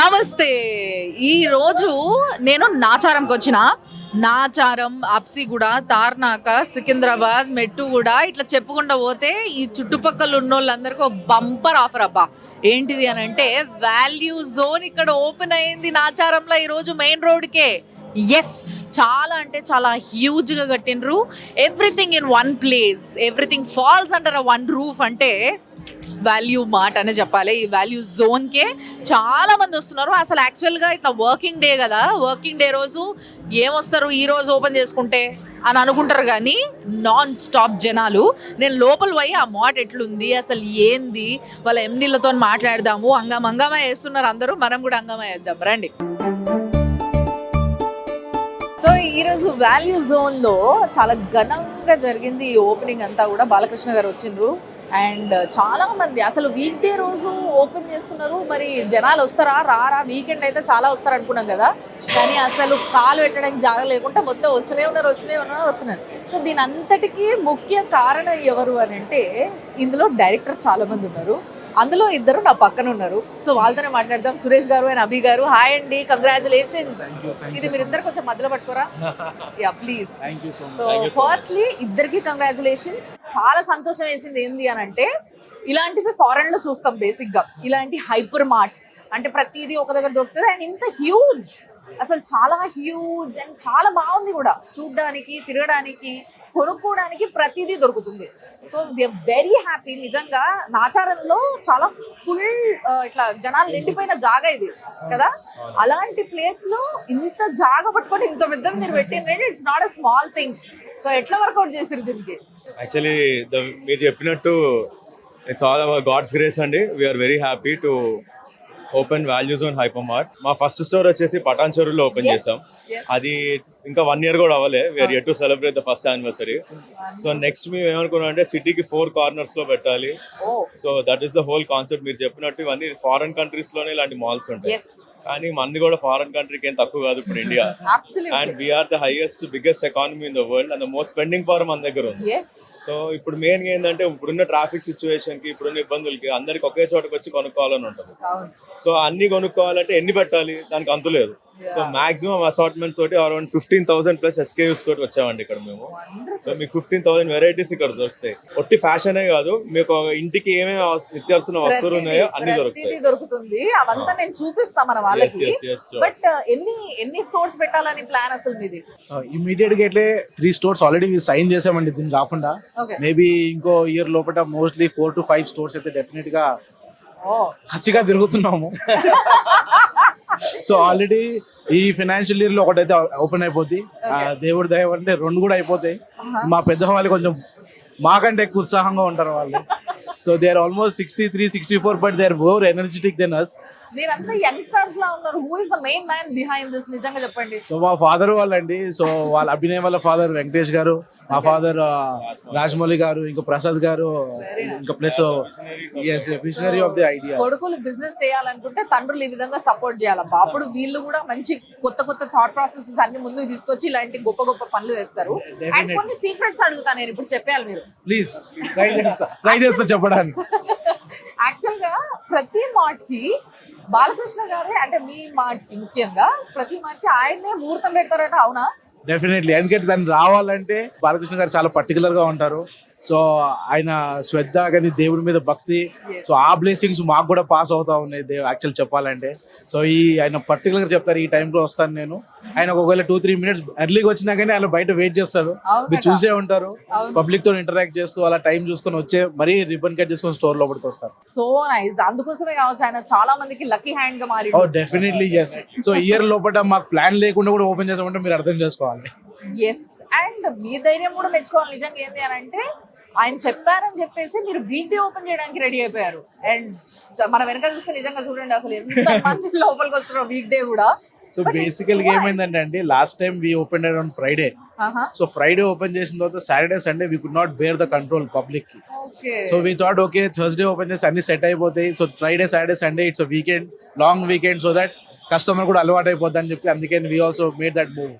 నమస్తే. ఈ రోజు నేను నాచారంకి వచ్చిన. నాచారం, అప్సిగూడ, తార్నాక, సికింద్రాబాద్, మెట్టుగూడ ఇట్లా చెప్పుకుంటూ పోతే ఈ చుట్టుపక్కల ఉన్నోళ్ళందరికీ ఒక బంపర్ ఆఫర్ అబ్బా. ఏంటిది అని అంటే వాల్యూ జోన్ ఇక్కడ ఓపెన్ అయింది నాచారంలో ఈరోజు మెయిన్ రోడ్కే. ఎస్, చాలా అంటే చాలా హ్యూజ్గా కట్టినరు. Everything in one place, everything falls under one roof. అంటే వాల్యూ మార్ట్ అనే చెప్పాలి. ఈ వాల్యూ జోన్కే చాలా మంది వస్తున్నారు. అసలు యాక్చువల్గా ఇట్లా వర్కింగ్ డే కదా, వర్కింగ్ డే రోజు ఏమొస్తారు ఈ రోజు ఓపెన్ చేసుకుంటే అని అనుకుంటారు, కానీ నాన్ స్టాప్ జనాలు. నేను లోపల పోయి ఆ మార్ట్ ఎట్లుంది, అసలు ఏంది, వాళ్ళ ఎండీలతో మాట్లాడదాము. అంగమా వేస్తున్నారు అందరూ, మనం కూడా అంగమా వేద్దాం రండి. సో ఈరోజు వాల్యూ జోన్లో చాలా ఘనంగా జరిగింది ఈ ఓపెనింగ్ అంతా కూడా. బాలకృష్ణ గారు వచ్చిండ్రు అండ్ చాలా మంది అసలు వీక్ డే రోజు ఓపెన్ చేస్తున్నారు. మరి జనాలు వస్తారా రారా? వీకెండ్ అయితే చాలా వస్తారు అనుకున్నాం కదా, కానీ అసలు కాలు పెట్టడానికి జాగా లేకుండా మొత్తం వస్తూనే ఉన్నారు. సో దీని అంతటికీ ముఖ్య కారణం ఎవరు అని అంటే ఇందులో డైరెక్టర్ చాలా మంది ఉన్నారు. అందులో ఇద్దరు నా పక్కన ఉన్నారు. సో వాళ్ళతోనే మాట్లాడదాం. సురేష్ గారు అండ్ అభి గారు, హాయ్ అండి, కంగ్రాచులేషన్స్. ఇది మీరిద్దరు కొంచెం మధ్యలో పట్టుకోరా? Yeah please. సో ఫస్ట్లీ ఇద్దరికి కంగ్రాచులేషన్స్. చాలా సంతోషం వేసింది ఏంది అని అంటే, ఇలాంటివి ఫారెన్ లో చూస్తాం బేసిక్ గా, ఇలాంటి హైపర్ మార్ట్స్ అంటే ప్రతిదీ ఒక దగ్గర దొరుకుతుంది. అండ్ ఇంత హ్యూజ్, అసలు చాలా హ్యూజ్ అండ్ చాలా బాగుంది కూడా చూడడానికి, తిరగడానికి, కొనుక్కోవడానికి ప్రతిదీ దొరుకుతుంది. So we're very happy. నిజంగా నాచారంలో చాలా ఫుల్ ఇట్లా జనాలు నిండిపోయిన జాగా ఇది కదా. అలాంటి ప్లేస్ లో ఇంత జాగా పట్టుకొని ఇంత పెద్దది మీరు పెట్టిందంటే it's not a small thing. So ఎట్లా వర్కౌట్ చేసారు దీనికి? యాక్చువల్లీ మీరు చెప్పినట్టు it's all our god's grace అండి. We're very happy to open Value Zone Hyper mart. మా ఫస్ట్ స్టోర్ వచ్చేసి పటాన్ చెరువులో ఓపెన్ చేసాం. అది ఇంకా 1 year కూడా అవ్వలే. We're yet to celebrate the first anniversary. So next మేము ఏమనుకున్నాం అంటే సిటీకి 4 corners లో పెట్టాలి. So that is the whole concept. మీరు చెప్పినట్టు ఇవన్నీ ఫారెన్ కంట్రీస్ లోనే ఇలాంటి మాల్స్ ఉంటాయి, కానీ మంది కూడా ఫారెన్ కంట్రీకి ఏం తక్కువ కాదు ఇప్పుడు India. And we're the highest biggest economy in the world and the most spending power మన దగ్గర ఉంది. సో ఇప్పుడు మెయిన్ ఏంటంటే ఇప్పుడున్న ట్రాఫిక్ సిచ్యువేషన్ కి, ఇప్పుడున్న ఇబ్బందులకి అందరికి ఒకే చోటకి వచ్చి కొనుక్కోవాలని ఉంటుంది. సో అన్ని కొనుక్కోవాలంటే ఎన్ని పెట్టాలి, దానికి అంతు లేదు. సో మాక్సిమం అసార్ట్మెంట్ తోటి అరౌండ్ 15,000 ప్లస్ SKUs తోటి వచ్చామండి ఇక్కడ మేము. సో మీకు 15,000 వెరైటీస్ ఇక్కడ దొరుకుతాయి. ఒట్టి ఫ్యాషనే కాదు, మీకు ఇంటికి ఏమేమి నిత్యావసర వస్తువులు ఉన్నాయో అన్ని దొరుకుతుంది. అవంతా నేను చూపిస్తాను మన వాళ్ళకి. బట్ ఎన్ని స్టోర్స్ పెట్టాలని ప్లాన్ అసలు మీది? సో ఇమీడియట్ గా అయితే 3 stores ఆల్రెడీ సైన్ చేసామండి. దీన్ని కాకుండా మేబీ ఇంకో ఇయర్ లోపల మోస్ట్లీ 4 to 5 stores అయితే డెఫినెట్ గా ఖచ్చితంగా తిరుగుతున్నాము. సో ఆల్రెడీ ఈ ఫైనాన్షియల్ ఇయర్ లో ఒకటైతే ఓపెన్ అయిపోద్ది. దేవుడి దయ అంటే 2 కూడా అయిపోతాయి. మా పెద్దవాళ్ళు కొంచెం మాకంటే ఎక్కువ ఉత్సాహంగా ఉంటారు వాళ్ళు. So they are almost 63, 64, but they are more energetic than us. మీరంతా యంగ్స్టర్స్ లా ఉన్నారు. Who is the main man behind this? నిజంగా చెప్పండి. సో మా ఫాదర్ వాళ్ళండి. సో వాళ్ళ అభినయ్ వాళ్ళ ఫాదర్ వెంకటేష్ గారు, మా ఫాదర్ రాజమౌళి గారు, ఇంకా ప్రసాద్ గారు, ఇంకా plus visionary of the idea. కొడుకులు బిజినెస్ చేయాలనుకుంటే తండ్రులు ఈ విధంగా సపోర్ట్ చేయాలబ్బా. అప్పుడు వీళ్ళు కూడా మంచి కొత్త థాట్ ప్రాసెసెస్ అన్ని ముందుకు తీసుకొచ్చి ఇలాంటి గొప్ప పనులు చేస్తారు. అండ్ కొన్ని సీక్రెట్స్ అడుగుతాను నేను ఇప్పుడు, చెప్పేయాలి మీరు ప్లీజ్. ట్రై చేస్తా చెప్పడానికి. యాక్చువల్ గా ప్రతి మార్ట్ కి బాలకృష్ణ గారే, అంటే మీ మార్ట్ కి ముఖ్యంగా ప్రతి మార్ట్ కి ఆయనే ముహూర్తం పెడతారట, అవునా? డెఫినెట్లీ. ఎందుకంటే దాన్ని రావాలంటే బాలకృష్ణ గారు చాలా పర్టికులర్ గా ఉంటారు. సో ఆయన శ్రద్ధ కానీ దేవుడి మీద భక్తి, సో ఆ బ్లెస్సింగ్స్ మాకు కూడా పాస్ అవుతా ఉన్నాయి యాక్చువల్ చెప్పాలంటే. సో ఆయన పర్టికులర్ గా చెప్తారు ఈ టైంలో వస్తాను నేను. ఆయన ఒకవేళ 2-3 minutes ఎర్లీగా వచ్చినా కానీ ఆయన బయట వెయిట్ చేస్తారు. మీరు చూసే ఉంటారు, పబ్లిక్ తో ఇంటరాక్ట్ చేస్తూ అలా టైం చూసుకొని వచ్చే మరీ రిబ్బన్ కట్ చేసుకొని స్టోర్ లోపలికి వస్తారు. So nice. అందుకోసమే కావచ్చు ఆయన చాలా మందికి లక్కీ హ్యాండ్ గా మారి. Definitely yes. సో ఇయర్ లోపల మాకు ప్లాన్ లేకుండా కూడా ఓపెన్ చేసామంటే మీరు అర్థం చేసుకోవాలి. ఎస్. అండ్ మీ ధైర్యం కూడా మెచ్చుకోవాలి. నిజంగా ఏంటి అని అంటే ఆయన చెప్పారని చెప్పేసి మీరు వీక్ డే ఓపెన్ చేయడానికి రెడీ అయిపోయారు. అండ్ మన వెనక చూస్తే నిజంగా చూడండి అసలు ఎంత మంది లోపలికి వస్తున్నారు వీక్ డే కూడా. సో బేసికల్ గా ఏమైందంటే అండి, last time we open on Friday. So Friday open చేసిన తర్వాత Saturday Sunday we could not bear the control public కి. So we thought okay Thursday open చేసి అన్ని సెట్ అయిపోతాయి. So Friday Saturday Sunday it's a weekend, long weekend, so that customer కూడా అలవాటు అయిపోద్ది అని చెప్పి అందుకే we also made that move.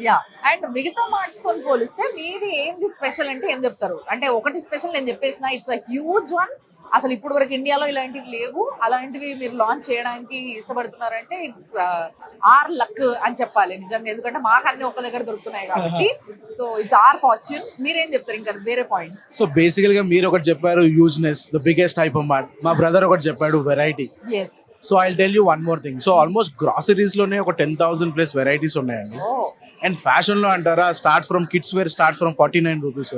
Yeah. And మిగతా మార్ట్స్ తో పోలిస్తే మీది ఏంటి స్పెషల్ అంటే ఏం చెప్తారు? అంటే ఒకటి స్పెషల్ నేను చెప్పేసిన, ఇట్స్ అ హ్యూజ్ వన్ అసలు ఇప్పుడు వరకు ఇండియాలో ఇలాంటివి లేవు, అలాంటివి మీరు లాంచ్ చేయడానికి ఇష్టపడుతున్నారంటే ఇట్స్ ఆర్ లక్ అని చెప్పాలి నిజంగా, ఎందుకంటే మాకు అన్ని ఒక్క దగ్గర దొరుకుతున్నాయి కాబట్టి. So it's our fortune. మీరేం చెప్తారు ఇంకా వేరే పాయింట్స్? సో బేసికల్ గా మీరు ఒకటి చెప్పారు, యూజ్నెస్ ద బిగ్గెస్ట్ హైపర్ మార్ట్. మా బ్రదర్ ఒకటి చెప్పాడు, variety. Yes. So I tell you one more thing. So almost groceries లోనే ఒక 10,000 ప్లస్ వెరైటీస్ ఉన్నాయండి. అండ్ ఫ్యాషన్ లో అంటారా, starts from kids wear starts from 49 rupees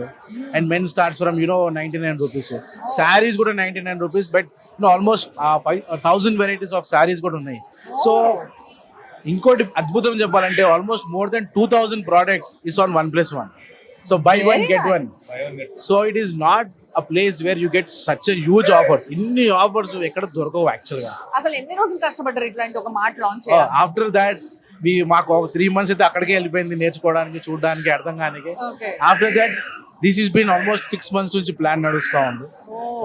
and men starts from 99 rupees. Saris కూడా 99 rupees, but almost 5,000 varieties of saris కూడా ఉన్నాయి. So ఇంకోటి అద్భుతం చెప్పాలంటే almost more than 2,000 products is on 1+1. So by one get one. So it is not a place where you get such a huge offers. ఇన్ని offers ఎక్కడ దొరకవు actual గా. అసలు ఎన్ని రోజులు కష్టపడ్డారు ఇట్లాంటి ఒక మాట లాంచ్ చేయాలి? ఆఫ్టర్ దాట్ మాకు ఒక 3 months అయితే అక్కడికే వెళ్ళిపోయింది, నేర్చుకోవడానికి, చూడడానికి, అర్థం కానికి. After that this is been almost 6 months నుంచి ప్లాన్ నడుస్తూ ఉంది.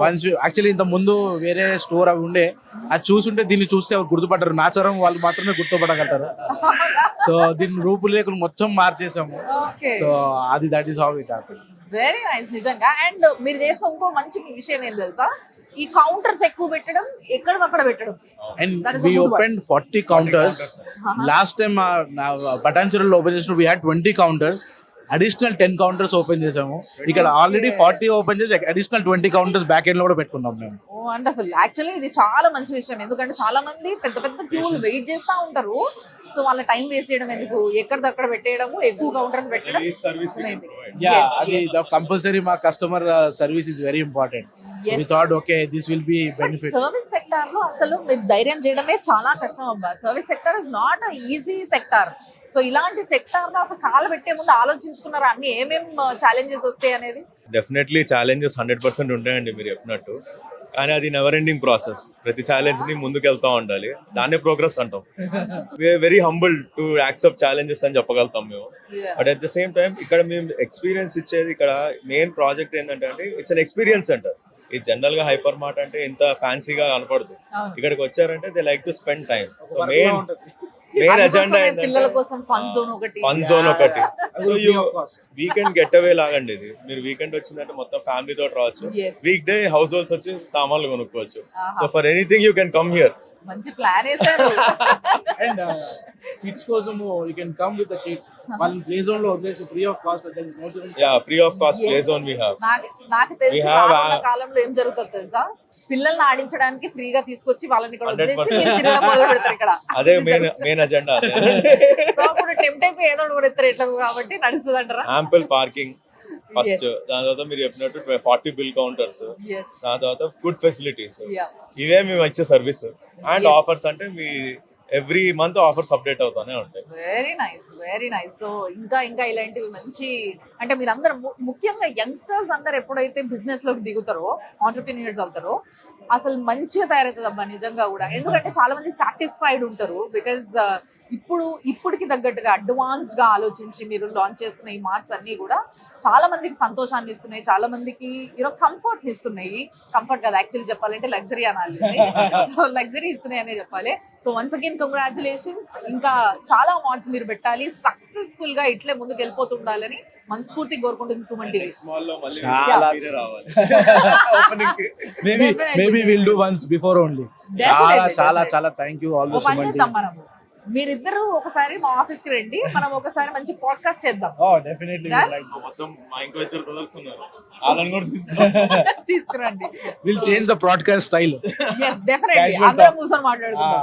వన్స్ యాక్చువల్లీ ఇంత ముందు వేరే స్టోర్ అవి ఉండే, అది చూసుంటే దీన్ని చూస్తే ఎవరు గుర్తుపడ్డారు, నాచరం వాళ్ళు మాత్రమే గుర్తుపడగలుగుతారు. సో దీన్ని రూపురేఖలు మొత్తం మార్చేసాము. సో అది that is how it happen. Very nice నిజంగా. అండ్ మీరు చేసిన ఇంకో మంచి విషయం ఏం తెలుసా, ఈ కౌంటర్స్ ఎక్కువ పెట్టడం, ఎక్కడ పెట్టడం. And we opened 40 counters. Last time పటాన్చెరులో ఓపెన్ చేసిన we had 20 counters. Additional 10 counters open చేసాము. ఇక్కడ ఆల్రెడీ 40 ఓపెన్ చేసి అడిషనల్ 20 counters బ్యాక్ ఎండ్ లో కూడా పెట్టుకున్నాం మేము. వండర్ఫుల్. యాక్చువల్లీ ఇది చాలా మంచి విషయం, ఎందుకంటే చాలా మంది పెద్ద పెద్ద క్యూలు వెయిట్ చేస్తా ఉంటారు. సో వాళ్ళ టైం వేస్ట్ చేయడం ఎందుకు, ఎక్కడిదక్కడ పెట్టేయడము, ఎక్కువ కౌంటర్స్ పెట్టడం. అది కంపల్సరీ మా customer service is very important. So we thought okay this will be benefit. Service sector లో అసలు మీరు ధైర్యం చేయడమే చాలా కష్టం అబ్బా. Service sector is not easy sector. So ఇలాంటి సెక్టార్ లో అసలు కాలు పెట్టే ముందు ఆలోచించుకున్నారు అన్ని ఏమేం ఛాలెంజెస్ వస్తాయి అనేది? డెఫినెట్లీ ఛాలెంజెస్ 100% ఉంటాయండి మీరు చెప్పినట్టు, కానీ అది నెవర్ ఎండింగ్ ప్రాసెస్. ప్రతి ఛాలెంజ్ ని ముందుకు వెళ్తా ఉండాలి, దాన్నే ప్రోగ్రెస్ అంటాం. We're very humble to accept challenges అని చెప్పగలుగుతాం మేము. But at the same time ఇక్కడ మేము ఎక్స్పీరియన్స్ ఇచ్చేది, ఇక్కడ మెయిన్ ప్రాజెక్ట్ ఏంటంటే ఇట్స్ అన్ ఎక్స్పీరియన్స్ సెంటర్. ఇది జనరల్ గా హైపర్ మార్ట్ అంటే ఇంత ఫ్యాన్సీగా కనపడదు. ఇక్కడికి వచ్చారంటే they like to spend time. So main agenda పిల్లల కోసం ఫన్ జోన్ ఒకటి. సో వీకెండ్ గెట్ అవే లాగండి ఇది. మీరు వీకెండ్ వచ్చిందంటే మొత్తం ఫ్యామిలీ తోటి రావచ్చు, వీక్ డే హౌస్ హోల్డ్స్ వచ్చి సామాన్లు కొనుక్కోవచ్చు. So for anything you can come here. మంచి ప్లాన్ వేశారు. అండ్ కిడ్స్ కోసం you can come with the kids. వాళ్ళని ప్లే జోన్ లో వదిలేసి free of cost. Free of cost play zone we have. నాకు తెలిసి రానున్న కాలంలో ఏం జరుగుతుంది తెలుసా, పిల్లల్ని ఆడించడానికి ఫ్రీగా తీసుకొచ్చి వాళ్ళని ఇక్కడ వదిలేసి మీరు తిరగడం మొదలు పెడతారు ఇక్కడ. అదే మెయిన్ అజెండా. సో అప్పుడు టెంప్ట్ అయిపోయి ఏదో ఒకటి ఎత్తారు ఎట్లా, కాబట్టి నడుస్తుంది అంటారా? యాంపుల్ పార్కింగ్ ఫస్ట్, దాని తర్వాత మీరు చెప్పినట్టు 40 బిల్ కౌంటర్స్, దాని తర్వాత గుడ్ ఫెసిలిటీస్, ఇవే మేము ఇచ్చే సర్వీస్. అండ్ ఆఫర్స్ అంటే me every month offers update అవుతానే ఉంటాయి. Very nice, very nice. So ఇంకా ఇలాంటివి మంచి, అంటే మీరు అందరు ముఖ్యంగా యంగ్స్టర్స్ అందరు ఎప్పుడైతే బిజినెస్ లోకి దిగుతారో, ఆంటర్ప్రీనియర్స్ అవుతారో, అసలు మంచిగా తయారవుతుంది అబ్బా నిజంగా కూడా. ఎందుకంటే చాలా మంది సాటిస్ఫైడ్ ఉంటారు, బికాజ్ ఇప్పటికి తగ్గట్టుగా అడ్వాన్స్డ్ గా ఆలోచించి మీరు లాంచ్ చేస్తున్న ఈ మార్ట్స్ అన్ని కూడా చాలా మందికి సంతోషాన్ని ఇస్తున్నాయి, చాలా మందికి కంఫర్ట్ ఇస్తున్నాయి. కంఫర్ట్ కదా యాక్చువల్లీ చెప్పాలంటే లగ్జరీ అనాలి. సో లగ్జరీ ఇస్తున్నాయి అనే చెప్పాలి. So once again congratulations. ఇంకా చాలా మార్ట్స్ మీరు పెట్టాలి, సక్సెస్ఫుల్ గా ఇట్లే ముందుకు వెళ్ళిపోతుండాలని మనస్ఫూర్తిగా కోరుకుంటుంది Suman TV. Maybe will do once before only. చాలా thank you all the Suman TV. మీరిద్దరు ఒకసారి మా ఆఫీస్ కి రండి, మనం ఒకసారి మంచి పాడ్కాస్ట్ చేద్దాం. డెఫినెట్లీ మొత్తం మా ఇంకో ఇద్దరు బ్రదర్స్ ఉన్నారు, వాళ్ళని కూడా తీసుకురండి. Will change the podcast style. yes definitely అందరం కూర్చొని మాట్లాడుకుందాం.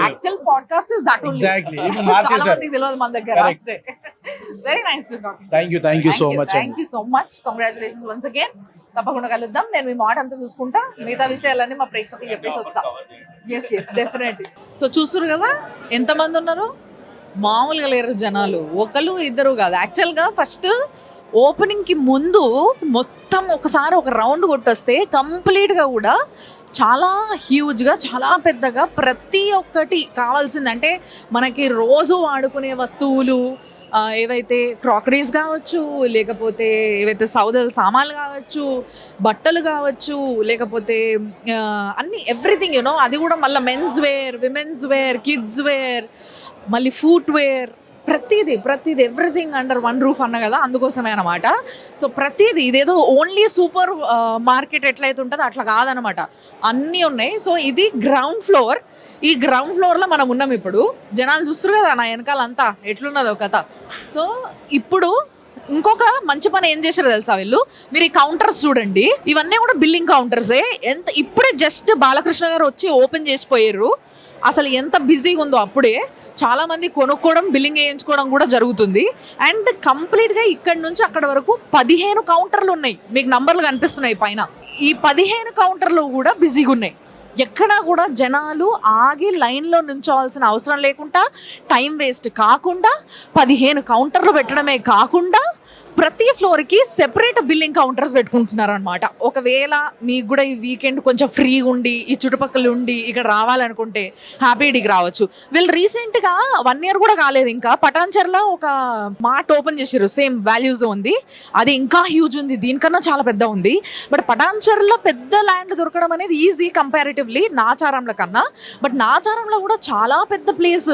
Actual podcast is that only. Exactly ఇది మార్చేసారు, మందికి తెలియదు మన దగ్గర. Very nice to talk. Thank you so much. Thank you so much. Congratulations once again. తప్పకుండా కలుద్దాం. నేను మీ మాట అంతా చూసుకుంటా, మిగతా విషయాలన్నీ మా ప్రేక్షకులు చెప్పేసి వస్తా. yes definitely. సో చూస్తున్నారు కదా ఎంతమంది ఉన్నారు, మామూలుగా లేరు జనాలు, ఒకరు ఇద్దరు కాదు. యాక్చువల్గా ఫస్ట్ ఓపెనింగ్కి ముందు మొత్తం ఒకసారి ఒక రౌండ్ కొట్టొస్తే కంప్లీట్గా కూడా చాలా హ్యూజ్గా, చాలా పెద్దగా ప్రతి ఒక్కటి కావాల్సిందంటే మనకి రోజు వాడుకునే వస్తువులు ఏవైతే క్రాకరీస్ కావచ్చు, లేకపోతే ఏవైతే సౌదల సామాన్లు కావచ్చు, బట్టలు కావచ్చు, లేకపోతే అన్ని ఎవ్రీథింగ్ అది కూడా మళ్ళీ men's wear, women's wear, kids wear, మళ్ళీ ఫుట్ వేర్, ప్రతిదీ ఎవ్రీథింగ్ అండర్ వన్ రూఫ్ అన్న కదా, అందుకోసమే అనమాట. సో ప్రతిదీ ఇదేదో ఓన్లీ సూపర్ మార్కెట్ ఎట్లయితే ఉంటుందో అట్లా కాదనమాట, అన్నీ ఉన్నాయి. సో ఇది గ్రౌండ్ ఫ్లోర్. ఈ గ్రౌండ్ ఫ్లోర్లో మనం ఉన్నాం ఇప్పుడు. జనాలు చూస్తారు కదా నా వెనకాల అంతా ఎట్లున్నదో కథ. సో ఇప్పుడు ఇంకొక మంచి పని ఏం చేశారో తెలుసా వీళ్ళు, మీరు ఈ కౌంటర్స్ చూడండి, ఇవన్నీ కూడా బిల్లింగ్ కౌంటర్సే. ఇప్పుడే జస్ట్ బాలకృష్ణ గారు వచ్చి ఓపెన్ చేసిపోయారు. అసలు ఎంత బిజీగా ఉందో అప్పుడే. చాలామంది కొనుక్కోవడం, బిల్లింగ్ వేయించుకోవడం కూడా జరుగుతుంది. అండ్ కంప్లీట్గా ఇక్కడ నుంచి అక్కడ వరకు 15 కౌంటర్లు ఉన్నాయి. మీకు నంబర్లు కనిపిస్తున్నాయి పైన. ఈ 15 కౌంటర్లు కూడా బిజీగా ఉన్నాయి. ఎక్కడా కూడా జనాలు ఆగి లైన్లో నుంచోవాల్సిన అవసరం లేకుండా, టైం వేస్ట్ కాకుండా, 15 కౌంటర్లు పెట్టడమే కాకుండా ప్రతి ఫ్లోర్కి సెపరేట్ బిల్లింగ్ కౌంటర్స్ పెట్టుకుంటున్నారు అనమాట. ఒకవేళ మీకు కూడా ఈ వీకెండ్ కొంచెం ఫ్రీగా ఉండి ఈ చుట్టుపక్కల ఉండి ఇక్కడ రావాలనుకుంటే హ్యాపీడీకి రావచ్చు. వీళ్ళు రీసెంట్గా 1 year కూడా కాలేదు ఇంకా, పటాన్చర్లో ఒక మార్ట్ ఓపెన్ చేసారు, సేమ్ వాల్యూస్ ఉంది. అది ఇంకా హ్యూజ్ ఉంది, దీనికన్నా చాలా పెద్ద ఉంది. బట్ పటాన్చర్లో పెద్ద ల్యాండ్ దొరకడం అనేది ఈజీ కంపారిటివ్లీ నాచారంలో కన్నా. బట్ నాచారంలో కూడా చాలా పెద్ద ప్లేస్,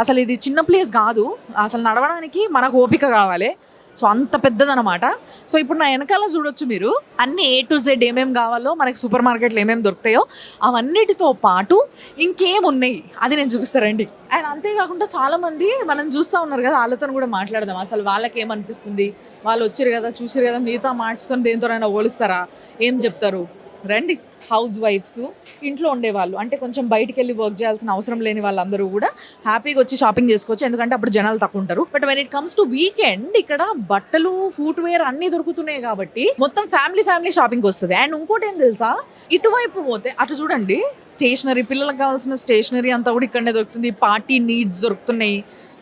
అసలు ఇది చిన్న ప్లేస్ కాదు. అసలు నడవడానికి మనకు ఓపిక కావాలి. సో అంత పెద్దదనమాట. సో ఇప్పుడు నా వెనకాల చూడొచ్చు మీరు, అన్ని A to Z ఏమేమి కావాలో మనకి సూపర్ మార్కెట్లో ఏమేమి దొరుకుతాయో అవన్నిటితో పాటు ఇంకేమున్నాయి అది నేను చూపిస్తారండి. అండ్ అంతేకాకుండా చాలామంది మనం చూస్తూ ఉన్నారు కదా, వాళ్ళతో కూడా మాట్లాడదాం. అసలు వాళ్ళకి ఏమనిపిస్తుంది, వాళ్ళు వచ్చారు కదా, చూసారు కదా, మిగతా మార్చుతో దేనితోనైనా పోలుస్తారా, ఏం చెప్తారు రండి. హౌస్ వైఫ్స్, ఇంట్లో ఉండేవాళ్ళు, అంటే కొంచెం బయటికి వెళ్ళి వర్క్ చేయాల్సిన అవసరం లేని వాళ్ళందరూ కూడా హ్యాపీగా వచ్చి షాపింగ్ చేసుకోవచ్చు, ఎందుకంటే అప్పుడు జనాలు తక్కువ ఉంటారు. But when it comes to weekend ఇక్కడ బట్టలు, ఫుట్వేర్ అన్నీ దొరుకుతున్నాయి కాబట్టి మొత్తం ఫ్యామిలీ షాపింగ్ వస్తుంది. అండ్ ఇంకోటి ఏం తెలుసా, ఇటువైపు పోతే అటు చూడండి, స్టేషనరీ, పిల్లలకు కావాల్సిన స్టేషనరీ అంతా కూడా ఇక్కడనే దొరుకుతుంది. పార్టీ నీడ్స్ దొరుకుతున్నాయి.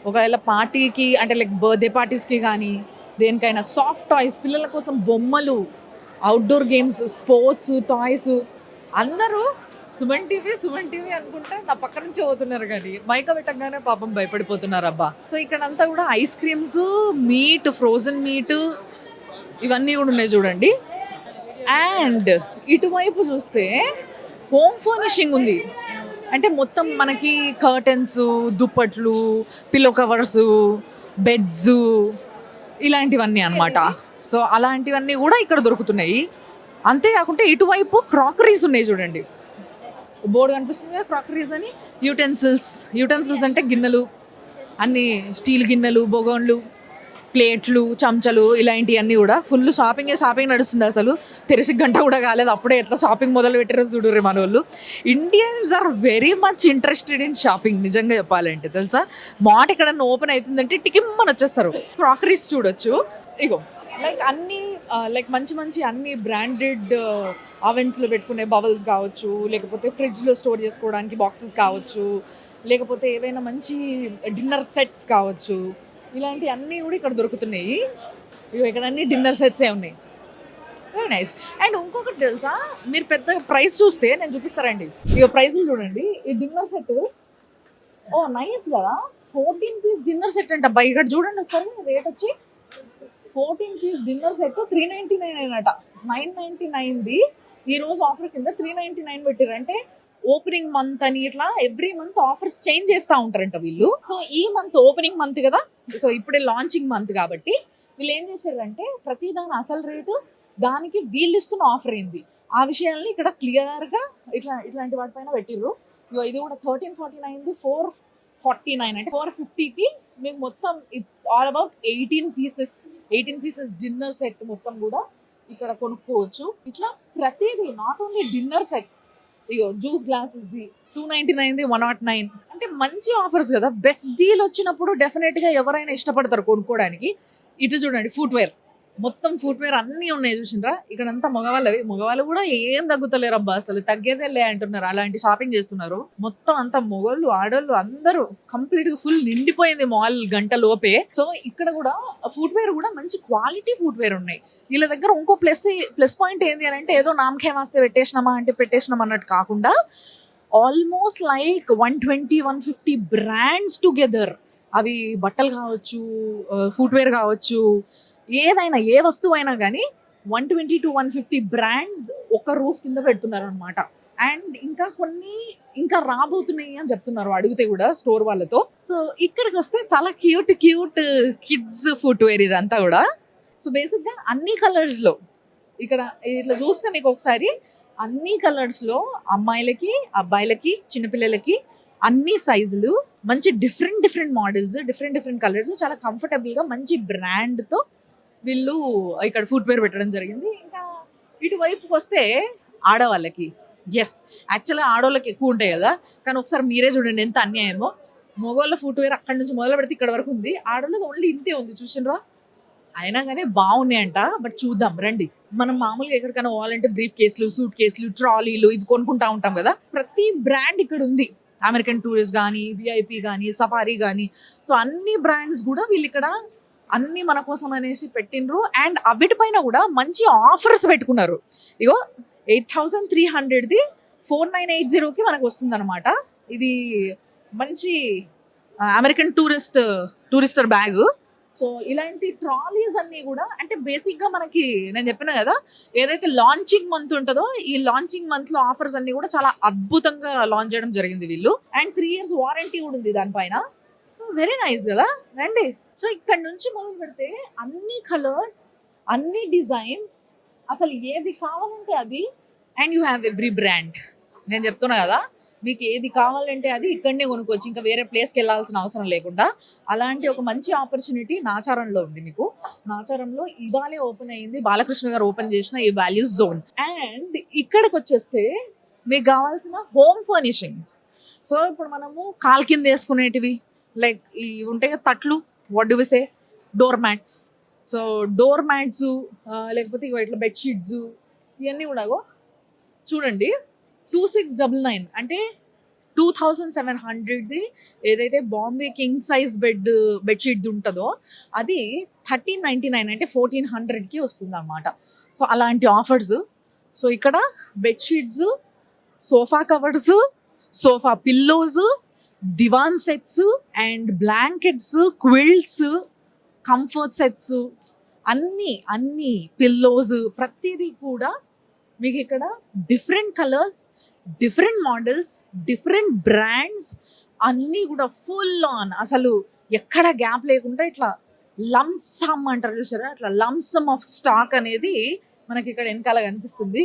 ఒకవేళ పార్టీకి అంటే లైక్ బర్త్డే పార్టీస్కి కానీ దేనికైనా సాఫ్ట్ టాయ్స్, పిల్లల కోసం బొమ్మలు, అవుట్డోర్ గేమ్స్, స్పోర్ట్స్ టాయ్స్. అందరూ సుమన్ టీవీ అనుకుంటే నా పక్క నుంచి పోతున్నారు, కానీ మైక పెట్టగానే పాపం భయపడిపోతున్నారు అబ్బా. సో ఇక్కడంతా కూడా ice creams, meet, frozen meat ఇవన్నీ కూడా ఉన్నాయి చూడండి. అండ్ ఇటువైపు చూస్తే హోమ్ ఫర్నిషింగ్ ఉంది. అంటే మొత్తం మనకి కర్టన్స్, దుప్పట్లు, పిల్లో కవర్స్, బెడ్స్ ఇలాంటివన్నీ అన్నమాట. సో అలాంటివన్నీ కూడా ఇక్కడ దొరుకుతున్నాయి. అంతేకాకుండా ఇటువైపు క్రాకరీస్ ఉన్నాయి చూడండి, బోర్డు కనిపిస్తుంది కదా క్రాకరీస్ అని. యూటెన్సిల్స్ అంటే గిన్నెలు, అన్ని స్టీల్ గిన్నెలు, బొగోన్లు, ప్లేట్లు, చెంచాలు ఇలాంటివన్నీ కూడా. ఫుల్ షాపింగ్ నడుస్తుంది. అసలు తెరిసి గంట కూడా కాలేదు, అప్పుడే ఎట్లా షాపింగ్ మొదలు పెట్టారో చూడరు మన వాళ్ళు. Indians are very much interested in shopping, నిజంగా చెప్పాలంటే తెలుసా. మాట్ ఎక్కడన్నా ఓపెన్ అవుతుందంటే టికిమ్మని వచ్చేస్తారు. క్రాకరీస్ చూడొచ్చు, ఇగో లైక్ అన్ని లైక్ మంచి అన్ని బ్రాండెడ్ అవెన్స్లో పెట్టుకునే బబల్స్ కావచ్చు, లేకపోతే ఫ్రిడ్జ్లో స్టోర్ చేసుకోవడానికి బాక్సెస్ కావచ్చు, లేకపోతే ఏవైనా మంచి డిన్నర్ సెట్స్ కావచ్చు, ఇలాంటి అన్నీ కూడా ఇక్కడ దొరుకుతున్నాయి. ఇక్కడ అన్ని డిన్నర్ సెట్సే ఉన్నాయి. Very nice. అండ్ ఇంకొకటి తెలుసా, మీరు పెద్ద ప్రైస్ చూస్తే నేను చూపిస్తారండి. ఇక ప్రైస్లు చూడండి. ఈ డిన్నర్ సెట్ నైస్ కదా, 14 piece డిన్నర్ సెట్ అంట. ఇక్కడ చూడండి ఒకసారి రేట్ వచ్చి 14 piece డిన్నర్ సెట్ 399 అయినట. 999ది ఈ రోజు ఆఫర్ కింద 399 పెట్టారు. అంటే ఓపెనింగ్ మంత్ అని ఇట్లా ఎవ్రీ మంత్ ఆఫర్స్ చేంజ్ చేస్తూ ఉంటారంట వీళ్ళు. సో ఈ మంత్ ఓపెనింగ్ మంత్ కదా, సో ఇప్పుడే లాంచింగ్ మంత్ కాబట్టి వీళ్ళు ఏం చేశారంటే ప్రతి దాని అసలు రేటు దానికి వీళ్ళు ఇస్తున్న ఆఫర్ ఏంది ఆ విషయాల్ని ఇక్కడ క్లియర్గా ఇట్లాంటి వాటిపైన పెట్టిర్రు. ఇది కూడా 1349ది 449 అంటే 450కి మీకు మొత్తం it's all about 18 pieces dinner set మొత్తం కూడా ఇక్కడ కొనుక్కోవచ్చు. ఇట్లా ప్రతిదీ, నాట్ ఓన్లీ డిన్నర్ సెట్స్. ఇగో జ్యూస్ గ్లాసెస్ది 299ది 109. అంటే మంచి ఆఫర్స్ కదా, బెస్ట్ డీల్ వచ్చినప్పుడు డెఫినెట్గా ఎవరైనా ఇష్టపడతారు కొనుక్కోవడానికి. ఇటు చూడండి ఫుట్వేర్, మొత్తం ఫుట్వేర్ అన్నీ ఉన్నాయి చూసిండ్రా. ఇక్కడంతా మగవాళ్ళు కూడా ఏం తగ్గుతలేరు అబ్బా, అసలు తగ్గేదే లే అంటున్నారు. అలాంటి షాపింగ్ చేస్తున్నారు. మొత్తం అంతా మొగోళ్ళు ఆడోళ్ళు అందరూ కంప్లీట్ గా ఫుల్ నిండిపోయింది మాల్ గంట లోపే. సో ఇక్కడ కూడా ఫుట్వేర్ కూడా మంచి క్వాలిటీ ఫుట్వేర్ ఉన్నాయి వీళ్ళ దగ్గర. ఇంకో ప్లస్ పాయింట్ ఏంటి అని అంటే ఏదో నామకే వాస్తే పెట్టేసినాం అన్నట్టు కాకుండా ఆల్మోస్ట్ లైక్ 120-150 బ్రాండ్స్ టుగెదర్. అవి బట్టలు కావచ్చు, ఫుట్వేర్ కావచ్చు, ఏదైనా ఏ వస్తువు అయినా కానీ 120-150 బ్రాండ్స్ ఒక రూఫ్ కింద పెడుతున్నారు అనమాట. అండ్ ఇంకా రాబోతున్నాయి అని చెప్తున్నారు అడిగితే కూడా స్టోర్ వాళ్ళతో. సో ఇక్కడికి వస్తే చాలా క్యూట్ కిడ్స్ ఫుట్వేర్ ఇదంతా కూడా. సో బేసిక్గా అన్ని కలర్స్లో ఇక్కడ ఇట్లా చూస్తే మీకు ఒకసారి అన్ని కలర్స్లో అమ్మాయిలకి అబ్బాయిలకి చిన్నపిల్లలకి అన్ని సైజులు, మంచి డిఫరెంట్ మోడల్స్, డిఫరెంట్ కలర్స్, చాలా కంఫర్టబుల్గా మంచి బ్రాండ్తో వీళ్ళు ఇక్కడ ఫుట్వేర్ పెట్టడం జరిగింది. ఇంకా ఇటువైపుకి వస్తే ఆడవాళ్ళకి, ఎస్ యాక్చువల్గా ఆడవాళ్ళకి ఎక్కువ ఉంటాయి కదా, కానీ ఒకసారి మీరే చూడండి ఎంత అన్యాయమో. మగవాళ్ళ ఫుట్వేర్ అక్కడి నుంచి మొదలు పెడితే ఇక్కడ వరకు ఉంది, ఆడవాళ్ళకి ఓన్లీ ఇంతే ఉంది చూసినరా. అయినా కానీ బాగున్నాయంట, బట్ చూద్దాం రండి. మనం మామూలుగా ఎక్కడికైనా పోవాలంటే బ్రీఫ్ కేసులు, సూట్ కేసులు, ట్రాలీలు ఇవి కొనుక్కుంటా ఉంటాం కదా, ప్రతి బ్రాండ్ ఇక్కడ ఉంది. అమెరికన్ టూరిస్ట్ కానీ, విఐపి కానీ, సఫారీ కానీ, సో అన్ని బ్రాండ్స్ కూడా వీళ్ళు ఇక్కడ అన్ని మన కోసం అనేసి పెట్టినరు. అండ్ అవిటిపైన కూడా మంచి ఆఫర్స్ పెట్టుకున్నారు. ఇగో 8,300ది 4,980కి మనకు వస్తుంది అనమాట. ఇది మంచి అమెరికన్ టూరిస్టర్ బ్యాగ్. సో ఇలాంటి ట్రాలీస్ అన్ని కూడా అంటే బేసిక్గా మనకి నేను చెప్పిన కదా, ఏదైతే లాంచింగ్ మంత్ ఉంటుందో ఈ లాంచింగ్ మంత్లో ఆఫర్స్ అన్ని కూడా చాలా అద్భుతంగా లాంచ్ చేయడం జరిగింది వీళ్ళు. అండ్ 3 years వారంటీ కూడా ఉంది దానిపైన. వెరీ నైస్ కదా, రండి. సో ఇక్కడ నుంచి మొదలు పెడితే అన్ని కలర్స్, అన్ని డిజైన్స్, అసలు ఏది కావాలంటే అది. And you have every brand. నేను చెప్తున్నా కదా, మీకు ఏది కావాలంటే అది ఇక్కడనే కొనుక్కోవచ్చు, ఇంకా వేరే ప్లేస్కి వెళ్ళాల్సిన అవసరం లేకుండా. అలాంటి ఒక మంచి ఆపర్చునిటీ నాచారంలో ఉంది మీకు. నాచారంలో ఇవాళే ఓపెన్ అయ్యింది, బాలకృష్ణ గారు ఓపెన్ చేసిన ఈ వాల్యూస్ జోన్. అండ్ ఇక్కడికి వచ్చేస్తే మీకు కావాల్సిన హోమ్ ఫర్నిషింగ్స్. సో ఇప్పుడు మనము కాల్ కింద వేసుకునేటివి లైక్ ఈ ఉంటాయి కదా తట్లు, what do we say, door mats. So door mats లేకపోతే ఇట్లా బెడ్షీట్స్ ఇవన్నీ కూడా చూడండి 2699 అంటే 2,700ది ఏదైతే బాంబే కింగ్ సైజ్ బెడ్షీట్ ఉంటుందో అది 1,399 అంటే 1,400కి వస్తుంది అన్నమాట. సో అలాంటి ఆఫర్స్. సో ఇక్కడ bedsheets, sofa covers, sofa pillows, దివాన్ sets and blankets, quilts, comfort sets, అన్ని పిల్లోస్, ప్రతిదీ కూడా మీకు ఇక్కడ different colours, different models, different brands అన్నీ కూడా ఫుల్ ఆన్. అసలు ఎక్కడ గ్యాప్ లేకుండా ఇట్లా లంసమ్ అంటారు చూసారా, అట్లా లంసమ్ ఆఫ్ స్టాక్ అనేది మనకి ఇక్కడ వెనకాల కనిపిస్తుంది.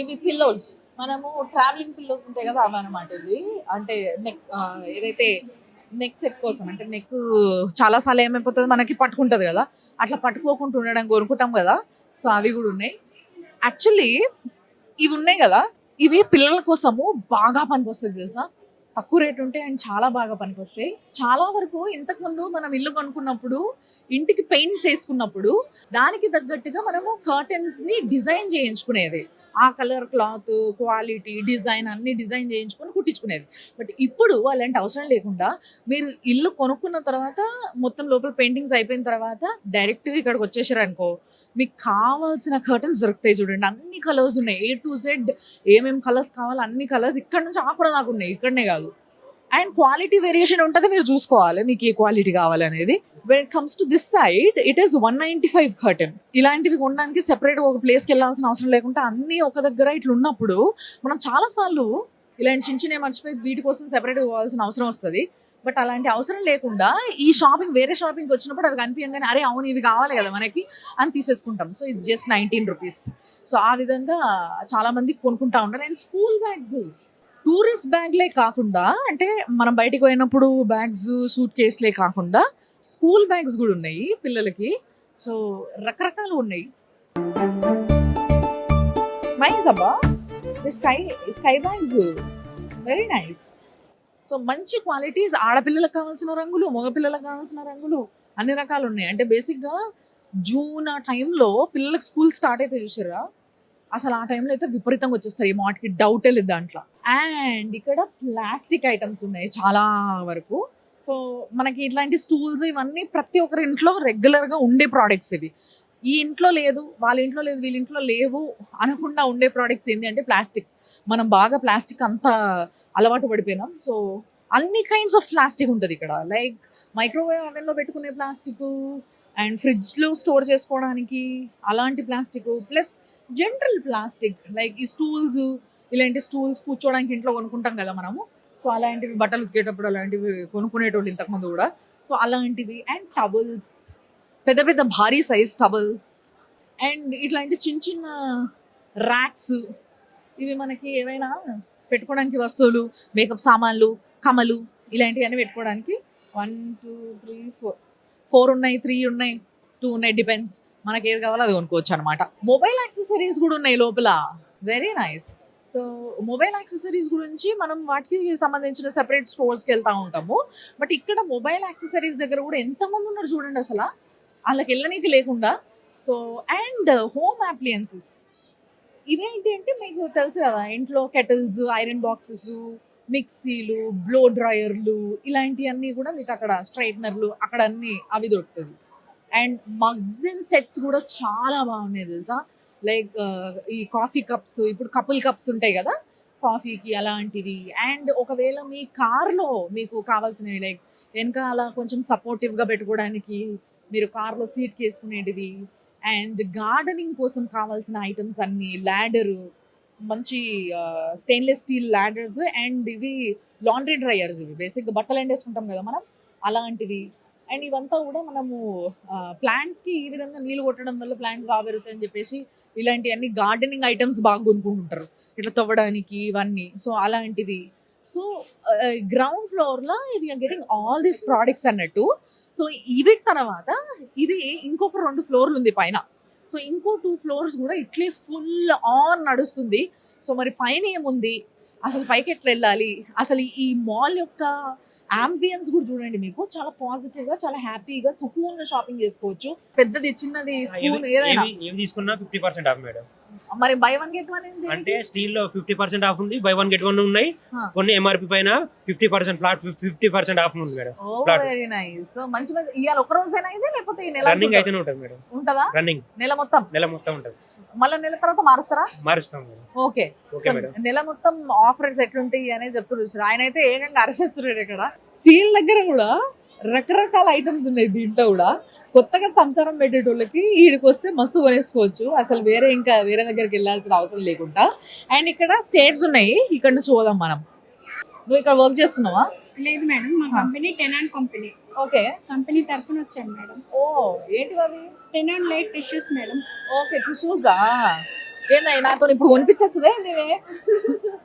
ఇవి పిల్లోస్, మనము ట్రావెలింగ్ పిల్లోస్ ఉంటాయి కదా అవి అనమాట. ఇది అంటే ఏదైతే నెక్ సెట్ కోసం, అంటే నెక్ చాలాసార్లు ఏమైపోతుంది మనకి పట్టుకుంటుంది కదా, అట్లా పట్టుకోకుండా ఉండడం కోరుకుంటాం కదా, సో అవి కూడా ఉన్నాయి. యాక్చువల్లీ ఇవి ఉన్నాయి కదా, ఇవి పిల్లల కోసము బాగా పనికొస్తుంది తెలుసా, తక్కువ రేట్ ఉంటాయి అండ్ చాలా బాగా పనికొస్తాయి. చాలా వరకు ఇంతకుముందు మనం ఇల్లు కొనుక్కున్నప్పుడు ఇంటికి పెయింట్స్ వేసుకున్నప్పుడు దానికి తగ్గట్టుగా మనము కర్టెన్స్ని డిజైన్ చేయించుకునేది. ఆ కలర్, క్లాత్, క్వాలిటీ, డిజైన్ అన్ని డిజైన్ చేయించుకొని కుట్టించుకునేది. బట్ ఇప్పుడు అలాంటి అవసరం లేకుండా మీరు ఇల్లు కొనుక్కున్న తర్వాత మొత్తం లోపల పెయింటింగ్స్ అయిపోయిన తర్వాత డైరెక్ట్గా ఇక్కడికి వచ్చేసారు అనుకో, మీకు కావాల్సిన కర్టన్స్ దొరుకుతాయి. చూడండి అన్ని కలర్స్ ఉన్నాయి, A to Z ఏమేమి కలర్స్ కావాలో అన్ని కలర్స్ ఇక్కడ నుంచి ఆపడం దాకా ఉన్నాయి, ఇక్కడనే కాదు. అండ్ క్వాలిటీ వేరియేషన్ ఉంటుంది, మీరు చూసుకోవాలి మీకు ఏ క్వాలిటీ కావాలనేది. When it comes to this side it is 195 curtain. ఇలాంటివి కొనడానికి సెపరేట్గా ఒక ప్లేస్కి వెళ్ళాల్సిన అవసరం లేకుండా అన్నీ ఒక దగ్గర ఇట్లా ఉన్నప్పుడు మనం చాలాసార్లు ఇలాంటి చిన్న మర్చిపోయి వీటి కోసం సెపరేట్గా పోవాల్సిన అవసరం వస్తుంది. బట్ అలాంటి అవసరం లేకుండా ఈ షాపింగ్ వేరే షాపింగ్కి వచ్చినప్పుడు అవి కనిపించగానే అరే అవును ఇవి కావాలి కదా మనకి అని తీసేసుకుంటాం. So it's just 19 rupees. So ఆ విధంగా చాలామంది కొనుక్కుంటా ఉంటారు. అండ్ స్కూల్ బ్యాగ్స్, టూరిస్ట్ బ్యాగ్లే కాకుండా, అంటే మనం బయటికి పోయినప్పుడు బ్యాగ్స్, సూట్ కేసులే కాకుండా స్కూల్ బ్యాగ్స్ కూడా ఉన్నాయి పిల్లలకి. సో రకరకాలు ఉన్నాయి. నైస్ అబ్బా, sky bags very nice. So మంచి క్వాలిటీస్, ఆడపిల్లలకు కావాల్సిన రంగులు, మగపిల్లలకు కావాల్సిన రంగులు అన్ని రకాలు ఉన్నాయి. అంటే బేసిక్గా జూన్ ఆ టైంలో పిల్లలకు స్కూల్ స్టార్ట్ అయితే చూసారా, అసలు ఆ టైంలో అయితే విపరీతంగా వచ్చేస్తాయి, మాటికి డౌటే లేదు దాంట్లో. అండ్ ఇక్కడ ప్లాస్టిక్ ఐటమ్స్ ఉన్నాయి చాలా వరకు. సో మనకి ఇట్లాంటి స్టూల్స్ ఇవన్నీ ప్రతి ఒక్కరి ఇంట్లో రెగ్యులర్గా ఉండే ప్రోడక్ట్స్. ఇవి ఈ ఇంట్లో లేదు, వాళ్ళ ఇంట్లో లేదు, వీళ్ళ ఇంట్లో లేవు అనకుండా ఉండే ప్రోడక్ట్స్ ఏంటి అంటే ప్లాస్టిక్. మనం బాగా ప్లాస్టిక్ అంతా అలవాటు పడిపోయినాం. సో అన్ని కైండ్స్ ఆఫ్ ప్లాస్టిక్ ఉంటుంది ఇక్కడ, లైక్ మైక్రోవేవ్ అవెన్లో పెట్టుకునే ప్లాస్టిక్ అండ్ ఫ్రిడ్జ్లో స్టోర్ చేసుకోవడానికి అలాంటి plastic, plus general plastic like ఈ స్టూల్స్, ఇలాంటి స్టూల్స్ కూర్చోడానికి ఇంట్లో కొనుక్కుంటాం కదా మనము. సో అలాంటివి బట్టలు ఉతికేటప్పుడు అలాంటివి కొనుక్కునేటోళ్ళు ఇంతకుముందు కూడా. సో అలాంటివి అండ్ టవల్స్, పెద్ద పెద్ద భారీ సైజ్ టవల్స్ అండ్ ఇట్లాంటి చిన్న చిన్న ర్యాక్స్, ఇవి మనకి ఏవైనా పెట్టుకోవడానికి వస్తువులు, మేకప్ సామాన్లు, కమలు ఇలాంటివన్నీ పెట్టుకోవడానికి 1 2 3 4 4 ఉన్నాయి, 3 ఉన్నాయి, 2 ఉన్నాయి, డిపెండ్స్ మనకి ఏది కావాలో అది కొనుక్కోవచ్చు అనమాట. మొబైల్ యాక్సెసరీస్ కూడా ఉన్నాయి లోపల, very nice. So mobile accessories గురించి మనం వాటికి సంబంధించిన సెపరేట్ స్టోర్స్కి వెళ్తూ ఉంటాము. బట్ ఇక్కడ మొబైల్ యాక్సెసరీస్ దగ్గర కూడా ఎంతమంది ఉన్నారు చూడండి అసలు, వాళ్ళకి వెళ్ళనీకి లేకుండా. సో అండ్ హోమ్ అప్లియన్సెస్ ఇవేంటి అంటే మీకు తెలుసు కదా, ఇంట్లో కెటిల్స్, ఐరన్ బాక్సెస్, మిక్సీలు, బ్లో డ్రయర్లు ఇలాంటివన్నీ కూడా మీకు అక్కడ, స్ట్రైట్నర్లు అక్కడ అన్నీ అవి దొరుకుతుంది. అండ్ మగ్స్ అండ్ సెట్స్ కూడా చాలా బాగున్నాయి తెలుసా. లైక్ ఈ కాఫీ కప్స్, ఇప్పుడు కపుల్ కప్స్ ఉంటాయి కదా కాఫీకి, అలాంటివి. అండ్ ఒకవేళ మీ కార్లో మీకు కావాల్సినవి లైక్ వెనకాల కొంచెం సపోర్టివ్గా పెట్టుకోవడానికి మీరు కార్లో సీట్కి వేసుకునేటివి, అండ్ గార్డెనింగ్ కోసం కావాల్సిన ఐటమ్స్ అన్నీ, ల్యాడరు, మంచి స్టెయిన్లెస్ స్టీల్ ల్యాడర్స్, అండ్ ఇవి లాండ్రీ డ్రయర్స్, ఇవి బేసిక్గా బట్టలు ఎండేసుకుంటాం కదా మనం అలాంటివి. అండ్ ఇవంతా కూడా మనము ప్లాంట్స్కి ఈ విధంగా నీళ్ళు కొట్టడం వల్ల ప్లాంట్స్ బాగా పెరుగుతాయని చెప్పేసి ఇలాంటివన్నీ గార్డెనింగ్ ఐటమ్స్ బాగా కొనుక్కుంటుంటారు ఇట్లా తవ్వడానికి ఇవన్నీ. సో అలాంటివి. సో గ్రౌండ్ ఫ్లోర్లో we're getting all these products అన్నట్టు. సో ఇవి తర్వాత ఇది ఇంకొక 2 ఫ్లోర్లు ఉంది పైన. సో ఇంకో 2 ఫ్లోర్స్ కూడా ఇట్లే ఫుల్ ఆన్ నడుస్తుంది. సో మరి పైన ఏముంది, అసలు పైకి ఎట్లా వెళ్ళాలి, అసలు ఈ మాల్ యొక్క అంబియన్స్ కూడా చూడండి. మీకు చాలా పాజిటివ్గా, చాలా హ్యాపీగా, సుకూన్గా షాపింగ్ చేసుకోవచ్చు. పెద్దది, చిన్నది, స్కూల్ ఏదైనా ఏవి తీసుకున్నా 50% ఆఫ్ మేడం. మరి బై 1 get 1 ఏంటి? అంటే స్టీల్ లో 50% ఆఫ్ ఉంది, బై 1 get 1 ఉన్నాయి. కొన్ని ఎంఆర్పి పైన 50% ఫ్లాట్ 50% ఆఫ్ ఉంది మేడం. Very nice. మంచి మంచి ఇవాళ ఒక రోజైనా ఇది, లేకపోతే ఈ నెల రన్నింగ్ అయితేనే ఉంటుంది మేడం. ఉంటుందా? రన్నింగ్ నెల మొత్తం ఉంటుంది. మళ్ళీ నెల తర్వాత మారుస్తారా? మారుస్తాం మేడం. Okay okay madam. నెల మొత్తం ఆఫర్స్ ఎట్లుంటాయి అనేది చెప్తున్నారు. ఆయన అయితే ఏకంగా అరచేస్తున్నాడు ఇక్కడ. స్టీల్ దగ్గర కూడా రకరకాల ఐటమ్స్ ఉన్నాయి. దీంట్లో కూడా కొత్తగా సంసారం పెట్టేటోళ్ళకి ఈడికి వస్తే మస్తు కొనేసుకోవచ్చు. అసలు ఇంకా వేరే దగ్గరికి వెళ్ళాల్సిన అవసరం లేకుండా. అండ్ ఇక్కడ స్టేట్స్ ఉన్నాయి, ఇక్కడ నుంచి పోదాం మనం. నువ్వు ఇక్కడ వర్క్ చేస్తున్నావా? లేదు మేడం, మా company Tenon company. Okay, company తరఫున వచ్చాను మేడం. ఓ ఏంటి అవి? Tenon light tissues madam. Okay, టిష్యూసా? ఏందా నాతో ఇప్పుడు కొనిపించేస్తుందే నీవే?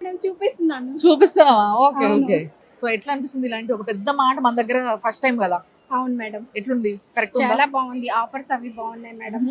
నేను చూపిస్తున్నాను. చూపిస్తున్నావా? ఓకే అవును. ఓకే. సో ఎట్లా అనిపిస్తుంది ఇలాంటి ఒక పెద్ద మాట మన దగ్గర ఫస్ట్ టైం కదా? అవును మేడం, ఎట్లుంది? కరెక్ట్, చాలా బాగుంది. ఆఫర్స్ అవి బాగున్నాయి మేడం.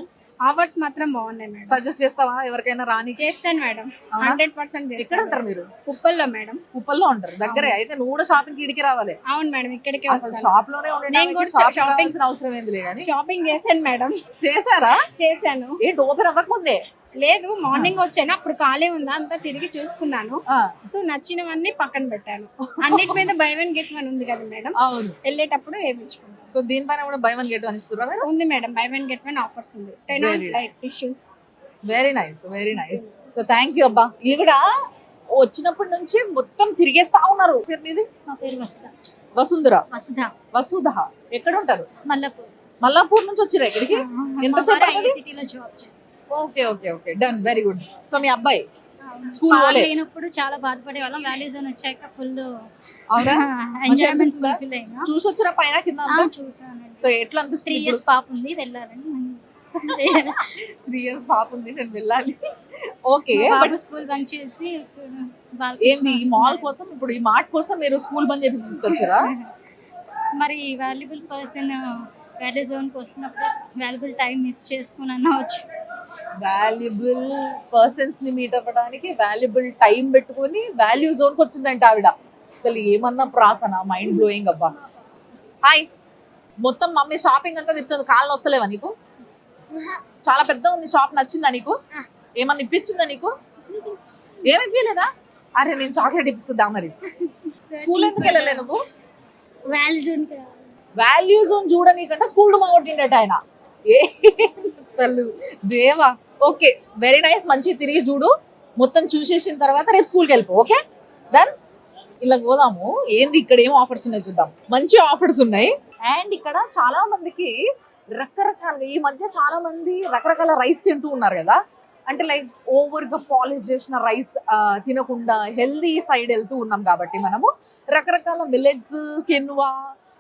ఆఫర్స్ మాత్రం బాగున్నాయి మేడం. సజెస్ట్ చేస్తావా ఎవరికైనా రాని? చేస్తాను మేడం, అవునా? 100% ఎక్కడ ఉంటారు మీరు? కుప్పల్లో మేడం. కుప్పల్లో ఉంటారు, దగ్గరే. అయితే నువ్వు కూడా షాపింగ్ ఇడికి రావాలి. అవును మేడం, ఇక్కడికే అసలు వస్తాను. షాప్ లోనే నేను కూడా షాపింగ్ shopping- అవసరం ఏంది కానీ. షాపింగ్ చేశాను మేడం. చేశారా? చేశాను. ఏంటి ఓపెన్ అవ్వకముందే? లేదు, మార్నింగ్ వచ్చాను, అప్పుడు ఖాళీ ఉందా అంతా తిరిగి చూసుకున్నాను. ఆ, సో నచ్చినవన్నీ పక్కన పెట్టాను. అన్నిటి మీద బై 1 get 1 ఉంది కదా మేడం, అవును. వెళ్ళేటప్పుడు వేయించుకుంటాను. సో దీనిపైన కూడా బై 1 get 1 ఇస్తున్నా మీరు? ఉంది మేడం, బై 1 get 1 ఆఫర్స్ ఉంది. Tenon Very light tissues. Very nice, very nice. So thank you అబ్బా. ఈవిడ వచ్చినప్పటి నుంచి మొత్తం తిరిగేస్తా ఉన్నారు. పేరు మీది? మా పేరు వసుధ. వసుంధర. వసుధ. ఎక్కడ ఉంటారు? మల్లపూర్. మల్లాపూర్ నుంచి వచ్చిరా ఇక్కడికి? ఎంతసేపు అయింది? సిటీలో జాబ్ చేస్తాను. Okay okay okay, done, very good. So మీ అబ్బాయి స్కూల్ పోలే? లేనప్పుడు చాలా బాధపడే వాళ్ళం. వాల్యూ జోన్ వచ్చాక ఫుల్ అవునా? ఎంజాయ్మెంట్ అనిపిస్తుందా? ఫుల్ఫిల్ అయినా. చూసి వచ్చిన పైన కింద అంతా? చూసానండి. సో ఎట్లా 3 అనిపిస్తుంది? years పాప ఉంది, వెళ్ళాలని. 3 years పాప ఉంది, నేను వెళ్ళాలి. ఓకే, బట్ స్కూల్ బంక్ చేసి ఏంది ఈ మాల్ కోసం, ఇప్పుడు ఈ మార్ట్ కోసం మీరు స్కూల్ బంద్ చేసి తీసుకొచ్చారా? మరి వాల్యుబుల్ పర్సన్ వాల్యూ జోన్ కి వస్తున్నప్పుడు వాల్యుబుల్ టైం మిస్ చేసుకుని వచ్చి వాల్యుబుల్ పర్సన్స్ ని మీట్ అవ్వడానికి వాల్యుబుల్ టైం పెట్టుకొని వాల్యూ జోన్ కి వచ్చిందంట ఆవిడ. అసలు ఏమన్నా ప్రాసన, మైండ్ బ్లోయింగ్ అబ్బా. హాయ్, మొత్తం మమ్మీ షాపింగ్ అంతా తిప్పుతుంది, కాళ్ళు వస్తలేవా నీకు? చాలా పెద్ద ఉంది షాప్, నచ్చిందా నీకు? ఏమన్నా ఇప్పించిందా నీకు? ఏమి ఇప్పలేదా? అరే నేను చాక్లెట్ ఇప్పిస్తుందా మరి? స్కూల్ ఎందుకు వెళ్ళలే నువ్వు? వాల్యూ జోన్ వాల్యూ జోన్ చూడనీకంటే స్కూల్ కొట్టిండట ఆయన. ఏ అసలు దేవా. Okay, very nice. మంచి తిరిగి చూడు, మొత్తం చూసేసిన తర్వాత రేపు స్కూల్కి వెళ్ళిపో. Okay, done. ఇలా పోదాము. ఏంది ఇక్కడ ఏం ఆఫర్స్ ఉన్నాయి చూద్దాం. మంచి ఆఫర్స్ ఉన్నాయి. అండ్ ఇక్కడ చాలా మందికి రకరకాలుగా, ఈ మధ్య చాలా మంది రకరకాల రైస్ తింటూ ఉన్నారు కదా. అంటే లైక్ ఓవర్ గా పాలిష్ చేసిన రైస్ తినకుండా హెల్దీ సైడ్ వెళ్తూ ఉన్నాం కాబట్టి మనము రకరకాల మిల్లెట్స్, కిన్వా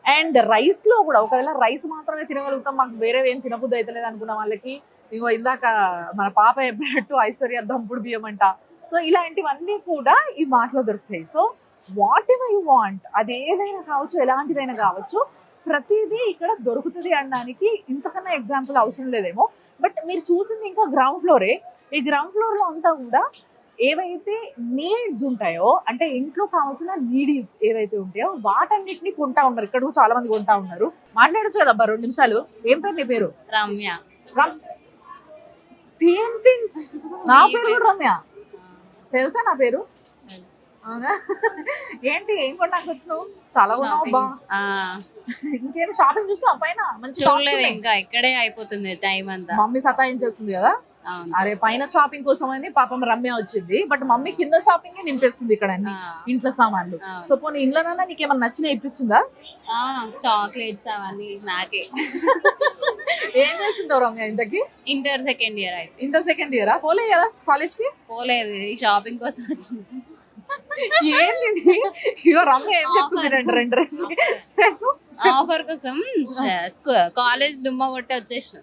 అండ్ రైస్ లో కూడా ఒకవేళ రైస్ మాత్రమే తినగలుగుతాం, మాకు వేరే ఏం తినబుద్ధి అవుతలేదు అనుకున్న వాళ్ళకి ఇంకో ఇందాక మన పాప చెప్పినట్టు ఐశ్వర్య దంపుడు బియ్యం అంట. సో ఇలాంటివన్నీ కూడా ఈ మార్ట్లో దొరుకుతాయి. So what ever you want, అది ఏదైనా కావచ్చు, ఎలాంటిదైనా కావచ్చు, ప్రతిదీ ఇక్కడ దొరుకుతుంది అనడానికి ఇంతకన్నా ఎగ్జాంపుల్ అవసరం లేదేమో. బట్ మీరు చూసింది ఇంకా గ్రౌండ్ ఫ్లోరే. ఈ గ్రౌండ్ ఫ్లోర్ లో అంతా కూడా ఏవైతే నీడ్స్ ఉంటాయో, అంటే ఇంట్లో కావాల్సిన నీడీస్ ఏవైతే ఉంటాయో వాటన్నిటిని కొంటా ఉన్నారు. ఇక్కడ కూడా చాలా మంది కొంటా ఉన్నారు. మాట్లాడచ్చు కదబ్బా 2 నిమిషాలు. ఏం పేరు నీ పేరు? రమ్య. సేమ్ పించ్, నా పేరు కూడా రమ్య. తెలుసా నా పేరు? అవునా? ఏంటి ఏం కొనడానికి వచ్చినావు? చాలా కొన్నావు బా. ఇంకేం షాపింగ్ చూస్తావు పైన? మంచి చూడలేదు ఇంకా, ఇక్కడే అయిపోతుంది టైం అంతా. మమ్మీ సతాయించేస్తుంది కదా. అరే పైన షాపింగ్ కోసం అని పాపం రమ్య వచ్చింది, బట్ మమ్మీ కింద షాపింగ్ నింపేస్తుంది ఇక్కడ అన్ని ఇంట్లో సామాన్లు. సో పోనీ ఇంట్లోనన్నా నీకేమన్నా నచ్చిన ఇప్పించిందా? చాక్లెట్స్ అవన్నీ నాకే. ఏం చేస్తుంటావు రమ్య ఇంతకి? ఇంటర్ సెకండ్ ఇయర్ అయిపోయి. ఇంటర్ సెకండ్ ఇయరా? పోలే కదా కాలేజ్ కి? పోలేదు, ఈ షాపింగ్ కోసం వచ్చింది. ఏంటి ఇగో రమ్య ఏం చెప్తుంది? రెండు ఆఫర్ కోసం కాలేజ్ డుమ్మా కొట్టి వచ్చేసిన.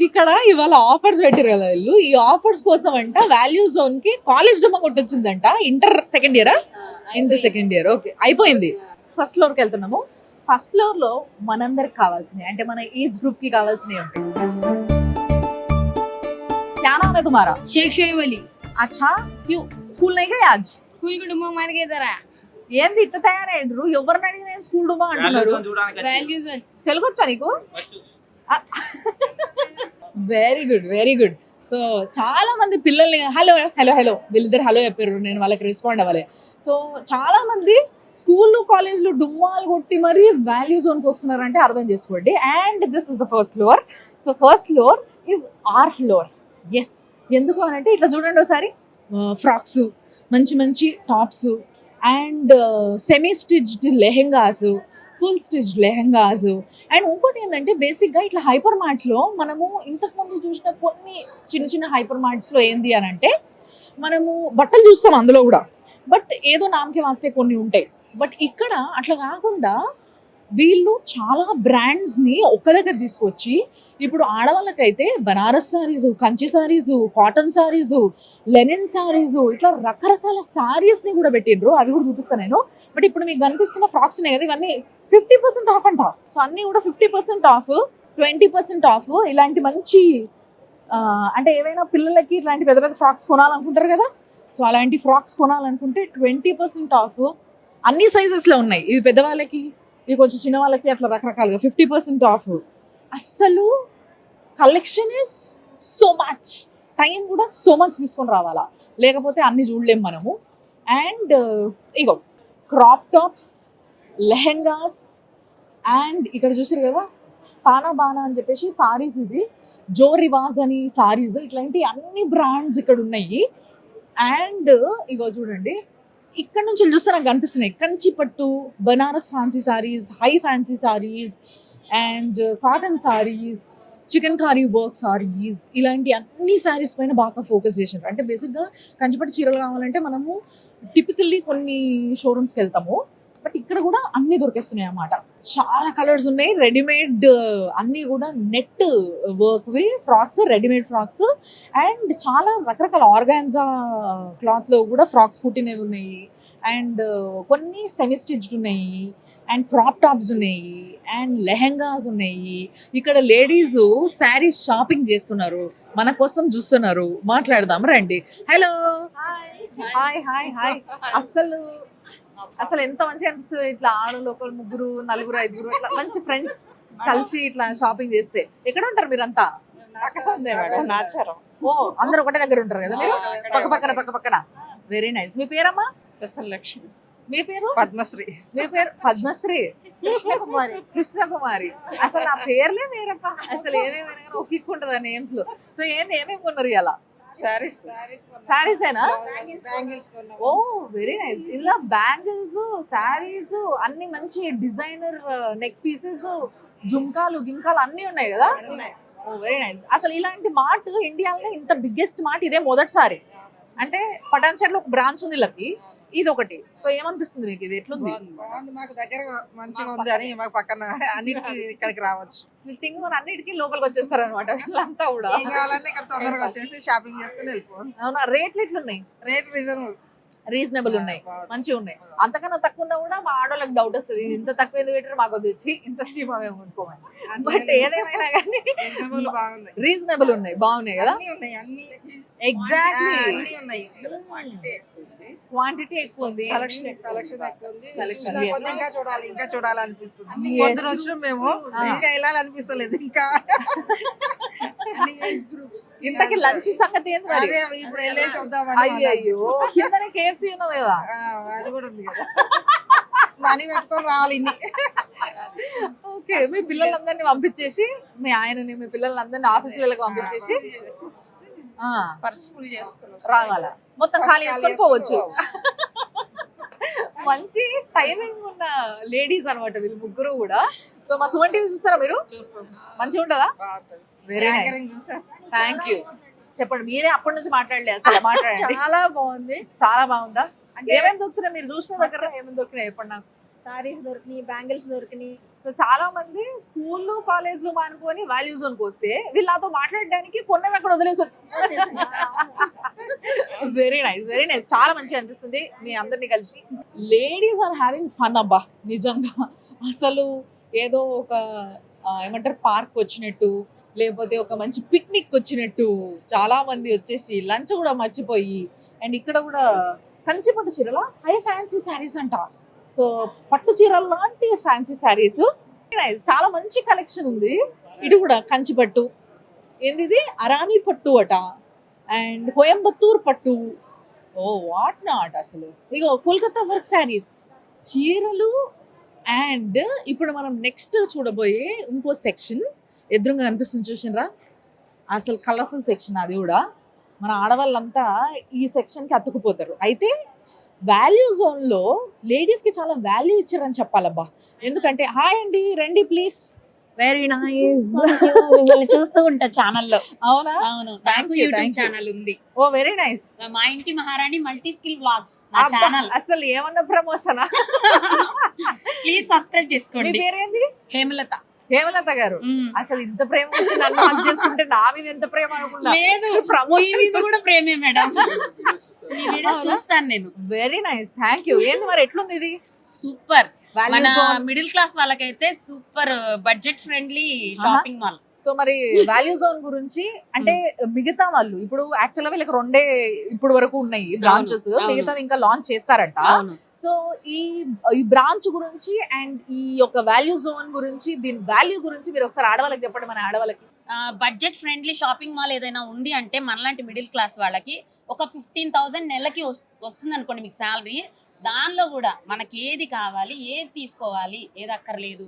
ఇక్కడ ఇవాళ ఆఫర్స్ పెట్టారు కదా వీళ్ళు. ఈ ఆఫర్స్ కోసం అంట వాల్యూ జోన్ కి కాలేజ్ డుమ్మా కొట్టొచ్చిందంట. ఇంటర్ సెకండ్ ఇయరా? Inter second year. ఓకే, అయిపోయింది. ఫస్ట్ ఫ్లోర్ కి వెళ్తున్నాము. ఫస్ట్ ఫ్లోర్ లో మనందరికి కావాల్సినవి, అంటే మన ఏజ్ గ్రూప్ కి కావాల్సినవి ఉంటాయి. क्या नाम है तुम्हारा? शेख शोएब अली। अच्छा, क्यों स्कूल नहीं गए आज? स्कूल को डुम्मा मार के इधर आया। ఏంది ఇట్లా తయారయ్యారు? ఎవరిని అడిగి నేను స్కూల్ డుమా అంటున్నారు. वैल्यूज తెలుగు వచ్చా నీకు? Very good, very good. So చాలా మంది పిల్లల్ని హలో హలో హలో వీళ్ళిద్దరు హలో చెప్పారు, నేను వాళ్ళకి రెస్పాండ్ అవ్వాలి. సో చాలా మంది స్కూల్ కాలేజ్లు డుమ్మాలు కొట్టి మరి వాల్యూ జోన్కి వస్తున్నారంటే అర్థం చేసుకోండి. And this is the first floor. So first floor is our floor. Yes, ఎందుకు అని అంటే ఇట్లా చూడండి ఒకసారి. ఫ్రాక్స్, మంచి మంచి tops and semi stitched lehengas, full stitched lehengas. And ఇంకోటి ఏంటంటే బేసిక్గా ఇట్లా హైపర్ మార్ట్స్లో మనము ఇంతకుముందు చూసిన కొన్ని చిన్న చిన్న హైపర్ మార్ట్స్లో ఏంది అని అంటే మనము బట్టలు చూస్తాం అందులో కూడా, బట్ ఏదో నామకే వాస్తే కొన్ని ఉంటాయి. బట్ ఇక్కడ అట్లా కాకుండా వీళ్ళు చాలా బ్రాండ్స్ని ఒక్క దగ్గర తీసుకొచ్చి, ఇప్పుడు ఆడవాళ్ళకైతే బనారస్ సారీస్, కంచి సారీస్, కాటన్ సారీస్, లెనిన్ సారీస్, ఇట్లా రకరకాల సారీస్ని కూడా పెట్టిండ్రు. అవి కూడా చూపిస్తాను నేను. బట్ ఇప్పుడు మీకు కనిపిస్తున్న ఫ్రాక్స్ ఉన్నాయి కదా, ఇవన్నీ 50% ఆఫ్ అంట. సో అన్నీ కూడా 50% ఆఫ్, 20% ఆఫ్. ఇలాంటి మంచి అంటే ఏవైనా పిల్లలకి ఇట్లాంటి పెద్ద పెద్ద ఫ్రాక్స్ కొనాలనుకుంటారు కదా, సో అలాంటి ఫ్రాక్స్ కొనాలనుకుంటే 20% ఆఫ్. అన్ని సైజెస్లో ఉన్నాయి. ఇవి పెద్దవాళ్ళకి, ఇవి కొంచెం చిన్న వాళ్ళకి, అట్లా రకరకాలుగా 50% ఆఫ్. అస్సలు collection is so much. Time కూడా సో మచ్ తీసుకొని రావాలా, లేకపోతే అన్ని చూడలేం మనము. And ego crop tops, lehengas, and ఇక్కడ చూసారు కదా తానా బానా అని చెప్పేసి సారీస్, ఇది జో రివాజ్ అని సారీస్, ఇట్లాంటి అన్ని బ్రాండ్స్ ఇక్కడ ఉన్నాయి. అండ్ ఇగో చూడండి, ఇక్కడ నుంచి చూస్తే నాకు కనిపిస్తున్నాయి కంచి పట్టు, Banaras fancy saris, high fancy saris and cotton saris, chikankari work saris, ఇలాంటి అన్ని సారీస్ పైన బాగా ఫోకస్ చేసినారు. అంటే బేసిక్గా కంచిపట్టు చీరలు కావాలంటే మనము టిపికల్లీ కొన్ని షోరూమ్స్కి వెళ్తాము, బట్ ఇక్కడ కూడా అన్నీ దొరికేస్తున్నాయి అన్నమాట. చాలా కలర్స్ ఉన్నాయి. రెడీమేడ్ అన్నీ కూడా నెట్ వర్క్వి ఫ్రాక్స్, రెడీమేడ్ ఫ్రాక్స్, అండ్ చాలా రకరకాల ఆర్గాన్జా క్లాత్లో కూడా ఫ్రాక్స్ కుట్టినవి ఉన్నాయి. అండ్ కొన్ని సెమీ స్టిచ్డ్ ఉన్నాయి, అండ్ క్రాప్ టాప్స్ ఉన్నాయి, అండ్ లెహెంగాస్ ఉన్నాయి. ఇక్కడ లేడీస్ శారీస్ షాపింగ్ చేస్తున్నారు, మన కోసం చూస్తున్నారు. మాట్లాడదాం రండి. Hello, hi hi hi. అసలు ఎంత మంచిగా అనిపిస్తుంది ఇట్లా ఆడలు ఒకరు, ముగ్గురు, నలుగురు, ఐదుగురు ఇట్లా మంచి ఫ్రెండ్స్ కలిసి ఇట్లా షాపింగ్ చేస్తే. ఎక్కడ ఉంటారు మీరంతా? ఓ, అందరు ఒకటే దగ్గర ఉంటారు కదా మీరు, పక్క పక్కన. Very nice. మీ పేరమ్మా? లక్ష్మి. మీ పేరు? పద్మశ్రీ. మీ పేరు? పద్మశ్రీ. కృష్ణకుమారి. అసలు నా పేర్లే వేరప్ప. అసలు ఏదేమైనా ఒక కిక్ ఉంటుంది ఆ నేమ్స్ లో. సో ఏమేమి కొన్నారు ఇలా? సారీసేనా? ఓ వెరీ నైస్. ఇలా బ్యాంగిల్స్, శారీస్, అన్ని మంచి డిజైనర్ నెక్ పీసెస్, జుంకాలు, గిమ్కాలు అన్ని ఉన్నాయి కదా. Very nice. అసలు ఇలాంటి మార్ట్ ఇండియాలో ఇంత బిగ్గెస్ట్ మార్ట్ ఇదే మొదటిసారి. అంటే పటాన్చెరులో ఒక బ్రాంచ్ ఉంది వీళ్ళకి, ఇది ఒకటి. సో ఏమనిపిస్తుంది మీకు, ఇది ఎట్లుంది? బాగుంది, మాకు దగ్గర మంచిగా ఉంది అని మాకు పక్కన అన్నిటికీ ఇక్కడికి రావచ్చు. థింగ్ అన్నిటికీ లోపలికి వచ్చేస్తారు అనమాట వీళ్ళంతా కూడా. ఏం కావాలన్నా ఇక్కడ తొందరగా వచ్చేసి షాపింగ్ చేసుకుని వెళ్ళిపోవాలి. అవునా, రేట్లు ఎట్లున్నాయి? రేట్ రీజనబుల్, రీజనబుల్ ఉన్నాయి, మంచిగా ఉన్నాయి. అంతకన్నా తక్కువ ఉన్నా కూడా మా ఆడోళ్ళకి డౌట్ వస్తుంది, ఇంత తక్కువ ఎందుకు పెట్టారు మాకు వచ్చి, ఇంత చీప్ మేము కొనుక్కోమని. బట్ ఏదేమైనా కానీ రీజనబుల్ బాగున్నాయి, రీజనబుల్ ఉన్నాయి, బాగున్నాయి కదా. అన్ని ఉన్నాయి, అన్ని ఎగ్జాక్ట్లీ, అన్ని ఉన్నాయి. క్వాంటిటీ ఎక్కువ ఉంది, కలెక్షన్ ఎక్కువ ఉంది. Collection, చూసినా yes. కొద్దీ ఇంకా చూడాలి అనిపిస్తుంది. Yes. పొద్దున వచ్చినాం మేము, ఇంకా వెళ్ళాలనిపిస్తలేదు. ఇంకా ఇంతకి లంచ్ సంగతి ఏంది మరి? అదే ఇప్పుడు వెళ్ళేసి వద్దామని. అయ్యో, కిందనే KFC ఉన్నది కదా. అది కూడా ఉంది కదా, మనీ పెట్టుకొని రావాలి ఇన్ని. ఓకే, మీ పిల్లలందరినీ పంపించేసి, మీ ఆయనని మీ పిల్లలందరినీ ఆఫీసులకు పంపించేసి పర్స్ ఫుల్ చేసుకుని రావాలా, మొత్తం ఖాళీ చేసుకొని పోవచ్చు. మంచి టైమింగ్ ఉన్న లేడీస్ అన్నమాట వీళ్ళు ముగ్గురు కూడా. సో మా సుమన్ టీవీ చూస్తారా మీరు? చూస్తాం, మంచిగా ఉంటుందా? బాగుంటుంది. వెరీ నైస్, యాంకరింగ్ చూసాం. Thank you. చెప్పండి, మీరే అప్పటి నుంచి మాట్లాడలేదు అసలు, మాట్లాడండి. చాలా బాగుంది. చాలా బాగుందా? ఏమేమి దొరుకుతున్నాయి మీరు చూసిన దగ్గర, ఏమేమి దొరుకుతున్నాయి చెప్పండి నాకు. సారీస్ దొరికినాయి, బ్యాంగిల్స్ దొరికినాయి. సో చాలా మంది స్కూళ్ళు కాలేజ్లు మానుకొని వాల్యూ జోన్కి వస్తే వీళ్ళు నాతో మాట్లాడడానికి కొన్నవి అక్కడ వదిలేసి వచ్చారు. Very nice, very nice. చాలా మంచిగా అనిపిస్తుంది మీ అందరినీ కలిసి. లేడీస్ ఆర్ హ్యావింగ్ ఫన్ అబ్బా, నిజంగా. అసలు ఏదో ఒక ఏమంటారు, పార్క్ వచ్చినట్టు, లేకపోతే ఒక మంచి పిక్నిక్ వచ్చినట్టు చాలా మంది వచ్చేసి లంచ్ కూడా మర్చిపోయి, అండ్ ఇక్కడ కూడా కంచిపట్టు చీరల హై ఫ్యాన్సీ శారీస్ అంట. సో పట్టు చీరలు లాంటి ఫ్యాన్సీ శారీస్, చాలా మంచి కలెక్షన్ ఉంది. ఇది కూడా కంచిపట్టు, ఏంది ఇది అరానీ పట్టు అట, అండ్ కోయంబత్తూర్ పట్టు, ఓ వాట్ నాట్. అసలు ఇగో కోల్కతా వర్క్ శారీస్, చీరలు. అండ్ ఇప్పుడు మనం నెక్స్ట్ చూడబోయే ఇంకో సెక్షన్ ఎదురుగా కనిపిస్తుంది, చూసినరా? అసలు కలర్ఫుల్ సెక్షన్, అది కూడా మన ఆడవాళ్ళంతా ఈ సెక్షన్కి అతుకుపోతారు. అయితే వాల్యూ జోన్లో లేడీస్కి చాలా వాల్యూ ఇచ్చారని చెప్పాలబ్బా. ఎందుకంటే హాయ్ అండి, రండి ప్లీజ్. వెరీ నైస్, మిమ్మల్ని చూస్తూ ఉంటా ఛానల్లో. అవునా? అవును, Thank నాకు you, YouTube thank you. Channel ఉంది. ఓ వెరీ నైస్. మా ఇంటి మహారాణి మల్టీ స్కిల్ వ్లాగ్స్ నా ఛానల్. అసలు ఏమన్నా ప్రమోషనా? ప్లీజ్ సబ్స్క్రైబ్ మీ చేసుకోండి. పేరేంది? హేమలత. హేమలత గారు. అసలు ఇంత ప్రేమ వచ్చి నన్ను హగ్ చేస్తుంటే నా మీద ఎంత ప్రేమ అనుకున్నా. లేదు, మీ మీద కూడా ప్రేమే మేడం. మీ వీడియోస్ చూస్తాను నేను. Very nice, thank you. ఏంది మరి ఎట్లుంది ఇది? సూపర్. Value మన zone. మిడిల్ క్లాస్ వాళ్ళకైతే super budget friendly shopping mall. So మరి వాల్యూ జోన్ గురించి అంటే మిగతా వాళ్ళు ఇప్పుడు యాక్చువల్ గా వీళ్ళకి రెండే ఇప్పుడు వరకు ఉన్నాయి బ్రాంచెస్, అవును. మిగతా ఇంకా లాంచ్ చేస్తారంట. అవును. సో ఈ బ్రాంచ్ గురించి అండ్ ఈ యొక్క వాల్యూ జోన్ గురించి, దీని వాల్యూ గురించి మీరు ఒకసారి ఆడవాళ్ళకి చెప్పండి. మన ఆడవాళ్ళకి బడ్జెట్ ఫ్రెండ్లీ షాపింగ్ మాల్ ఏదైనా ఉంది అంటే మనలాంటి మిడిల్ క్లాస్ వాళ్ళకి ఒక 15,000 నెలకి వస్తుంది అనుకోండి మీకు శాలరీ. దానిలో కూడా మనకి ఏది కావాలి, ఏది తీసుకోవాలి, ఏది అక్కర్లేదు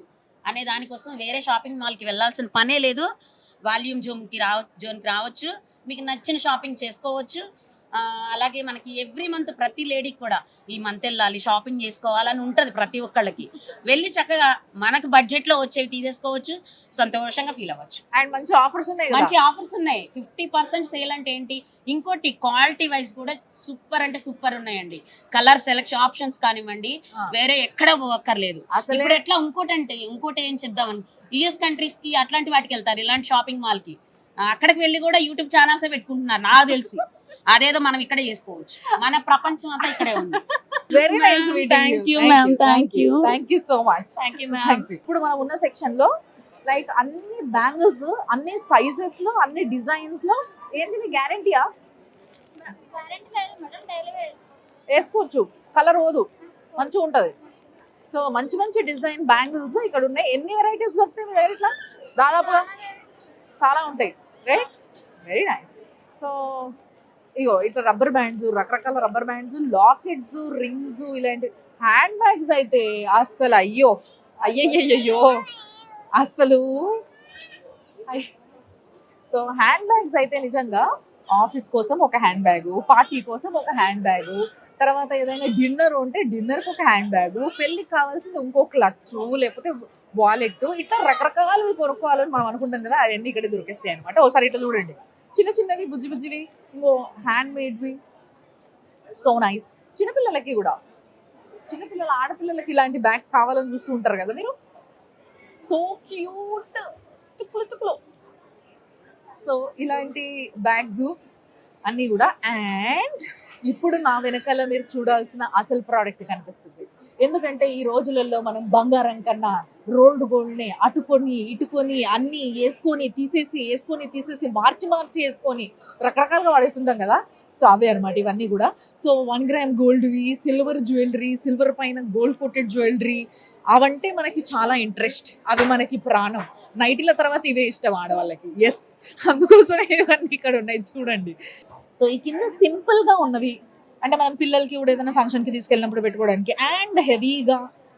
అనే దానికోసం వేరే షాపింగ్ మాల్కి వెళ్ళాల్సిన పనే లేదు. వాల్యూమ్ జోన్కి రావచ్చు, మీకు నచ్చిన షాపింగ్ చేసుకోవచ్చు. అలాగే మనకి ఎవ్రీ మంత్ ప్రతి లేడీకి కూడా ఈ మంత్ వెళ్ళాలి, షాపింగ్ చేసుకోవాలని ఉంటుంది ప్రతి ఒక్కళ్ళకి. వెళ్ళి చక్కగా మనకు బడ్జెట్లో వచ్చేవి తీసేసుకోవచ్చు, సంతోషంగా ఫీల్ అవ్వచ్చు. అండ్ మంచి ఆఫర్స్ ఉన్నాయి కదా. మంచి ఆఫర్స్ ఉన్నాయి. 50% సేల్ అంటే ఏంటి, ఇంకోటి క్వాలిటీ వైజ్ కూడా సూపర్ అంటే సూపర్ ఉన్నాయండి. కలర్ సెలెక్షన్ ఆప్షన్స్ కానివ్వండి, వేరే ఎక్కడ పోక్కర్లేదు. అసలు ఇప్పుడు ఎట్లా ఇంకోటి ఏం చెప్దామని, యుఎస్ కంట్రీస్ కి అట్లాంటి వాటికి వెళ్తారు ఇలాంటి షాపింగ్ మాల్ కి. అక్కడికి వెళ్ళి కూడా యూట్యూబ్ ఛానల్స్ పెట్టుకుంటున్నారు నాకు తెలిసి. అదేదో మనం ఇక్కడే చేసుకోవచ్చు. మన ప్రపంచం అంతా ఇక్కడే ఉంది. Very nice. Thank you, ma'am. Thank you. Thank you so much. Thank you, ma'am. ఇప్పుడు మనం ఉన్న సెక్షన్ లో లైక్ అన్ని బ్యాంగిల్స్, అన్ని సైజెస్ లో, అన్ని డిజైన్స్ లో, ఏంటి మీ గ్యారంటీయా? వేసుకోవచ్చు, కలర్ పోదు, మంచిగా ఉంటది. సో మంచి మంచి డిజైన్ బ్యాంగిల్స్ ఇక్కడ ఉన్నాయి. ఎన్ని వెరైటీస్ దొరుకుతాయి మీ దగ్గర? ఇట్లా దాదాపుగా చాలా ఉంటాయి, రైట్? Very nice. సో ఇగో ఇట్లా రబ్బర్ బ్యాండ్స్, రకరకాల రబ్బర్ బ్యాండ్స్, లాకెట్స్, రింగ్స్, ఇలాంటి హ్యాండ్ బ్యాగ్స్ అయితే అస్సలు అయ్యయ్యో అస్సలు. సో హ్యాండ్ బ్యాగ్స్ అయితే నిజంగా ఆఫీస్ కోసం ఒక హ్యాండ్ బ్యాగ్, పార్టీ కోసం ఒక హ్యాండ్ బ్యాగ్, తర్వాత ఏదైనా డిన్నర్ ఉంటే డిన్నర్కి ఒక హ్యాండ్ బ్యాగ్, పెళ్ళికి కావాల్సింది ఇంకో క్లచ్, లేకపోతే వాలెట్, ఇట్లా రకరకాలవి కొనుక్కోవాలని మనం అనుకుంటాం కదా, అవన్నీ ఇక్కడ దొరికేస్తాయి అనమాట. ఒకసారి ఇట్లా చూడండి, చిన్న చిన్నవి బుజ్జి బుజ్జివి, ఇంకో హ్యాండ్ మేడ్వి, సో నైస్. చిన్నపిల్లలకి కూడా, చిన్నపిల్లల ఆడపిల్లలకి ఇలాంటి బ్యాగ్స్ కావాలని చూస్తూ ఉంటారు కదా మీరు, సో క్యూట్, చుక్కులు చుక్కులు. సో ఇలాంటి బ్యాగ్స్ అన్నీ కూడా. అండ్ ఇప్పుడు నా వెనకాల మీరు చూడాల్సిన అసలు ప్రోడక్ట్ కనిపిస్తుంది. ఎందుకంటే ఈ రోజులలో మనం బంగారం కన్నా రోల్డ్ గోల్డ్ని అటుకొని ఇటుకొని అన్నీ వేసుకొని తీసేసి మార్చి వేసుకొని రకరకాలుగా వాడేస్తుంటాం కదా. సో అవే అనమాట ఇవన్నీ కూడా. సో 1 గ్రామ్ గోల్డ్వి, సిల్వర్ జ్యువెలరీ, సిల్వర్ పైన గోల్డ్ కోటెడ్ జ్యువెలరీ, అవంటే మనకి చాలా ఇంట్రెస్ట్, అవి మనకి ప్రాణం. నైట్ల తర్వాత ఇవే ఇష్టం ఆడవాళ్ళకి. ఎస్, అందుకోసమే ఇవన్నీ ఇక్కడ ఉన్నాయి చూడండి. సో ఈ కింద సింపుల్గా ఉన్నవి అంటే మనం పిల్లలకి కూడా ఏదైనా ఫంక్షన్కి తీసుకెళ్ళినప్పుడు పెట్టుకోవడానికి, అండ్ హెవీగా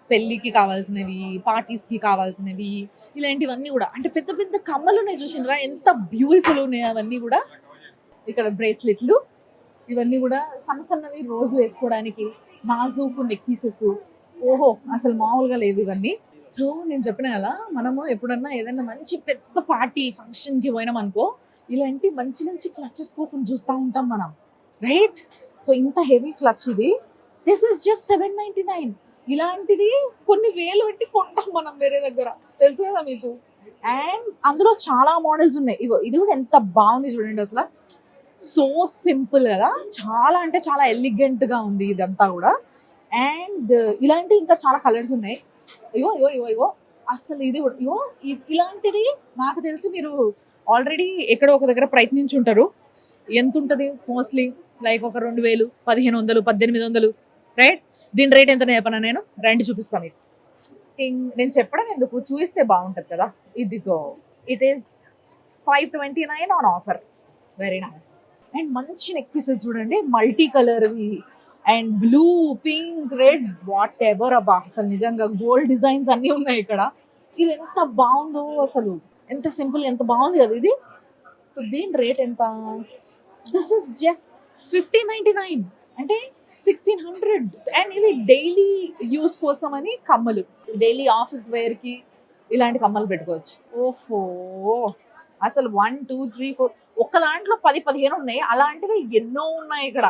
పెళ్ళికి కావాల్సినవి, పార్టీస్కి కావాల్సినవి, ఇలాంటివన్నీ కూడా. అంటే పెద్ద పెద్ద కమ్మలు ఉన్నాయి చూసినరా, ఎంత బ్యూటిఫుల్ ఉన్నాయి అవన్నీ కూడా. ఇక్కడ బ్రేస్లెట్లు, ఇవన్నీ కూడా సన్న సన్నవి రోజు వేసుకోవడానికి, నాజూకు నెక్ పీసెస్. ఓహో, అసలు మామూలుగా లేవు ఇవన్నీ. సో నేను చెప్పిన కదా, మనము ఎప్పుడన్నా ఏదైనా మంచి పెద్ద పార్టీ ఫంక్షన్కి పోయినాం అనుకో, ఇలాంటి మంచి మంచి క్లచెస్ కోసం చూస్తూ ఉంటాం మనం, రైట్? సో ఇంత హెవీ క్లచ్ ఇది. This is just 799. ఇలాంటిది కొన్ని వేలు పెట్టి కొంటాం మనం వేరే దగ్గర, తెలుసు కదా మీకు. అండ్ అందులో చాలా మోడల్స్ ఉన్నాయి. ఇగో ఇది కూడా ఎంత బాగుంది చూడండి అసలు. సో సింపుల్ కదా, చాలా అంటే చాలా ఎలిగెంట్గా ఉంది ఇదంతా కూడా. అండ్ ఇలాంటి ఇంకా చాలా కలర్స్ ఉన్నాయి. ఇగో ఇగో ఇగో ఇగో అసలు ఇది కూడా ఇగో ఇలాంటిది నాకు తెలిసి మీరు ఆల్రెడీ ఎక్కడో ఒక దగ్గర ప్రయత్నించి ఉంటారు. ఎంత ఉంటుంది మోస్ట్లీ? లైక్ ఒక 2000, 1500, 1800, రైట్? దీని రేట్ ఎంత చెప్పనా నేను? రండి చూపిస్తాను మీకు. నేను చెప్పడం ఎందుకు, చూపిస్తే బాగుంటుంది కదా. ఇదిగో it is 529 on offer. Very nice. And మంచి నెక్ పీసెస్ చూడండి, మల్టీ కలర్వి and blue, pink, red, whatever అబ్బా. అసలు నిజంగా గోల్డ్ డిజైన్స్ అన్నీ ఉన్నాయి ఇక్కడ. ఇది ఎంత బాగుందో అసలు, ఎంత సింపుల్, ఎంత బాగుంది కదా ఇది. సో దీని రేట్ ఎంత? దిస్ ఇస్ జస్ట్ 1599, అంటే 1600. అండ్ ఇవి డైలీ యూస్ కోసం అని కమ్మలు, డైలీ ఆఫీస్ వేర్కి ఇలాంటి కమ్మలు పెట్టుకోవచ్చు. ఓహో, అసలు 1 2 3 4 ఒక్క దాంట్లో 10-15 ఉన్నాయి. అలాంటివి ఎన్నో ఉన్నాయి ఇక్కడ.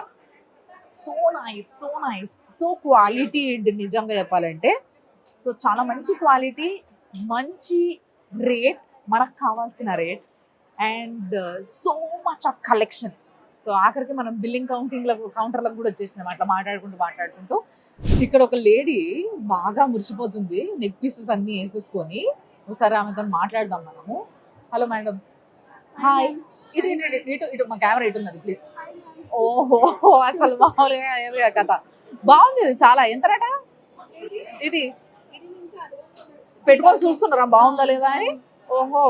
So nice, so nice, so quality నిజంగా చెప్పాలంటే. సో చాలా మంచి క్వాలిటీ, మంచి రేట్, మనకు కావాల్సిన rate, and so much of collection. So ఆఖరికి మనం బిల్లింగ్ కౌంటర్లకు కూడా వచ్చేసినాం అట్లా మాట్లాడుకుంటూ. ఇక్కడ ఒక లేడీ బాగా మురిసిపోతుంది, నెక్ పీసెస్ అన్ని వేసేసుకొని. ఒకసారి ఆమెతో మాట్లాడదాం మనము. Hello madam, hi. ఇటు ఇటు ఇటు ఇటు మా కెమెరా ఇటు ఉన్నది ప్లీజ్. ఓహో, అసలు మామూలుగా కథ బాగుంది ఇది చాలా. ఎంత రేట ఇది? పెట్టుకొని చూస్తున్నారా బాగుందా లేదా అని? ఓహో,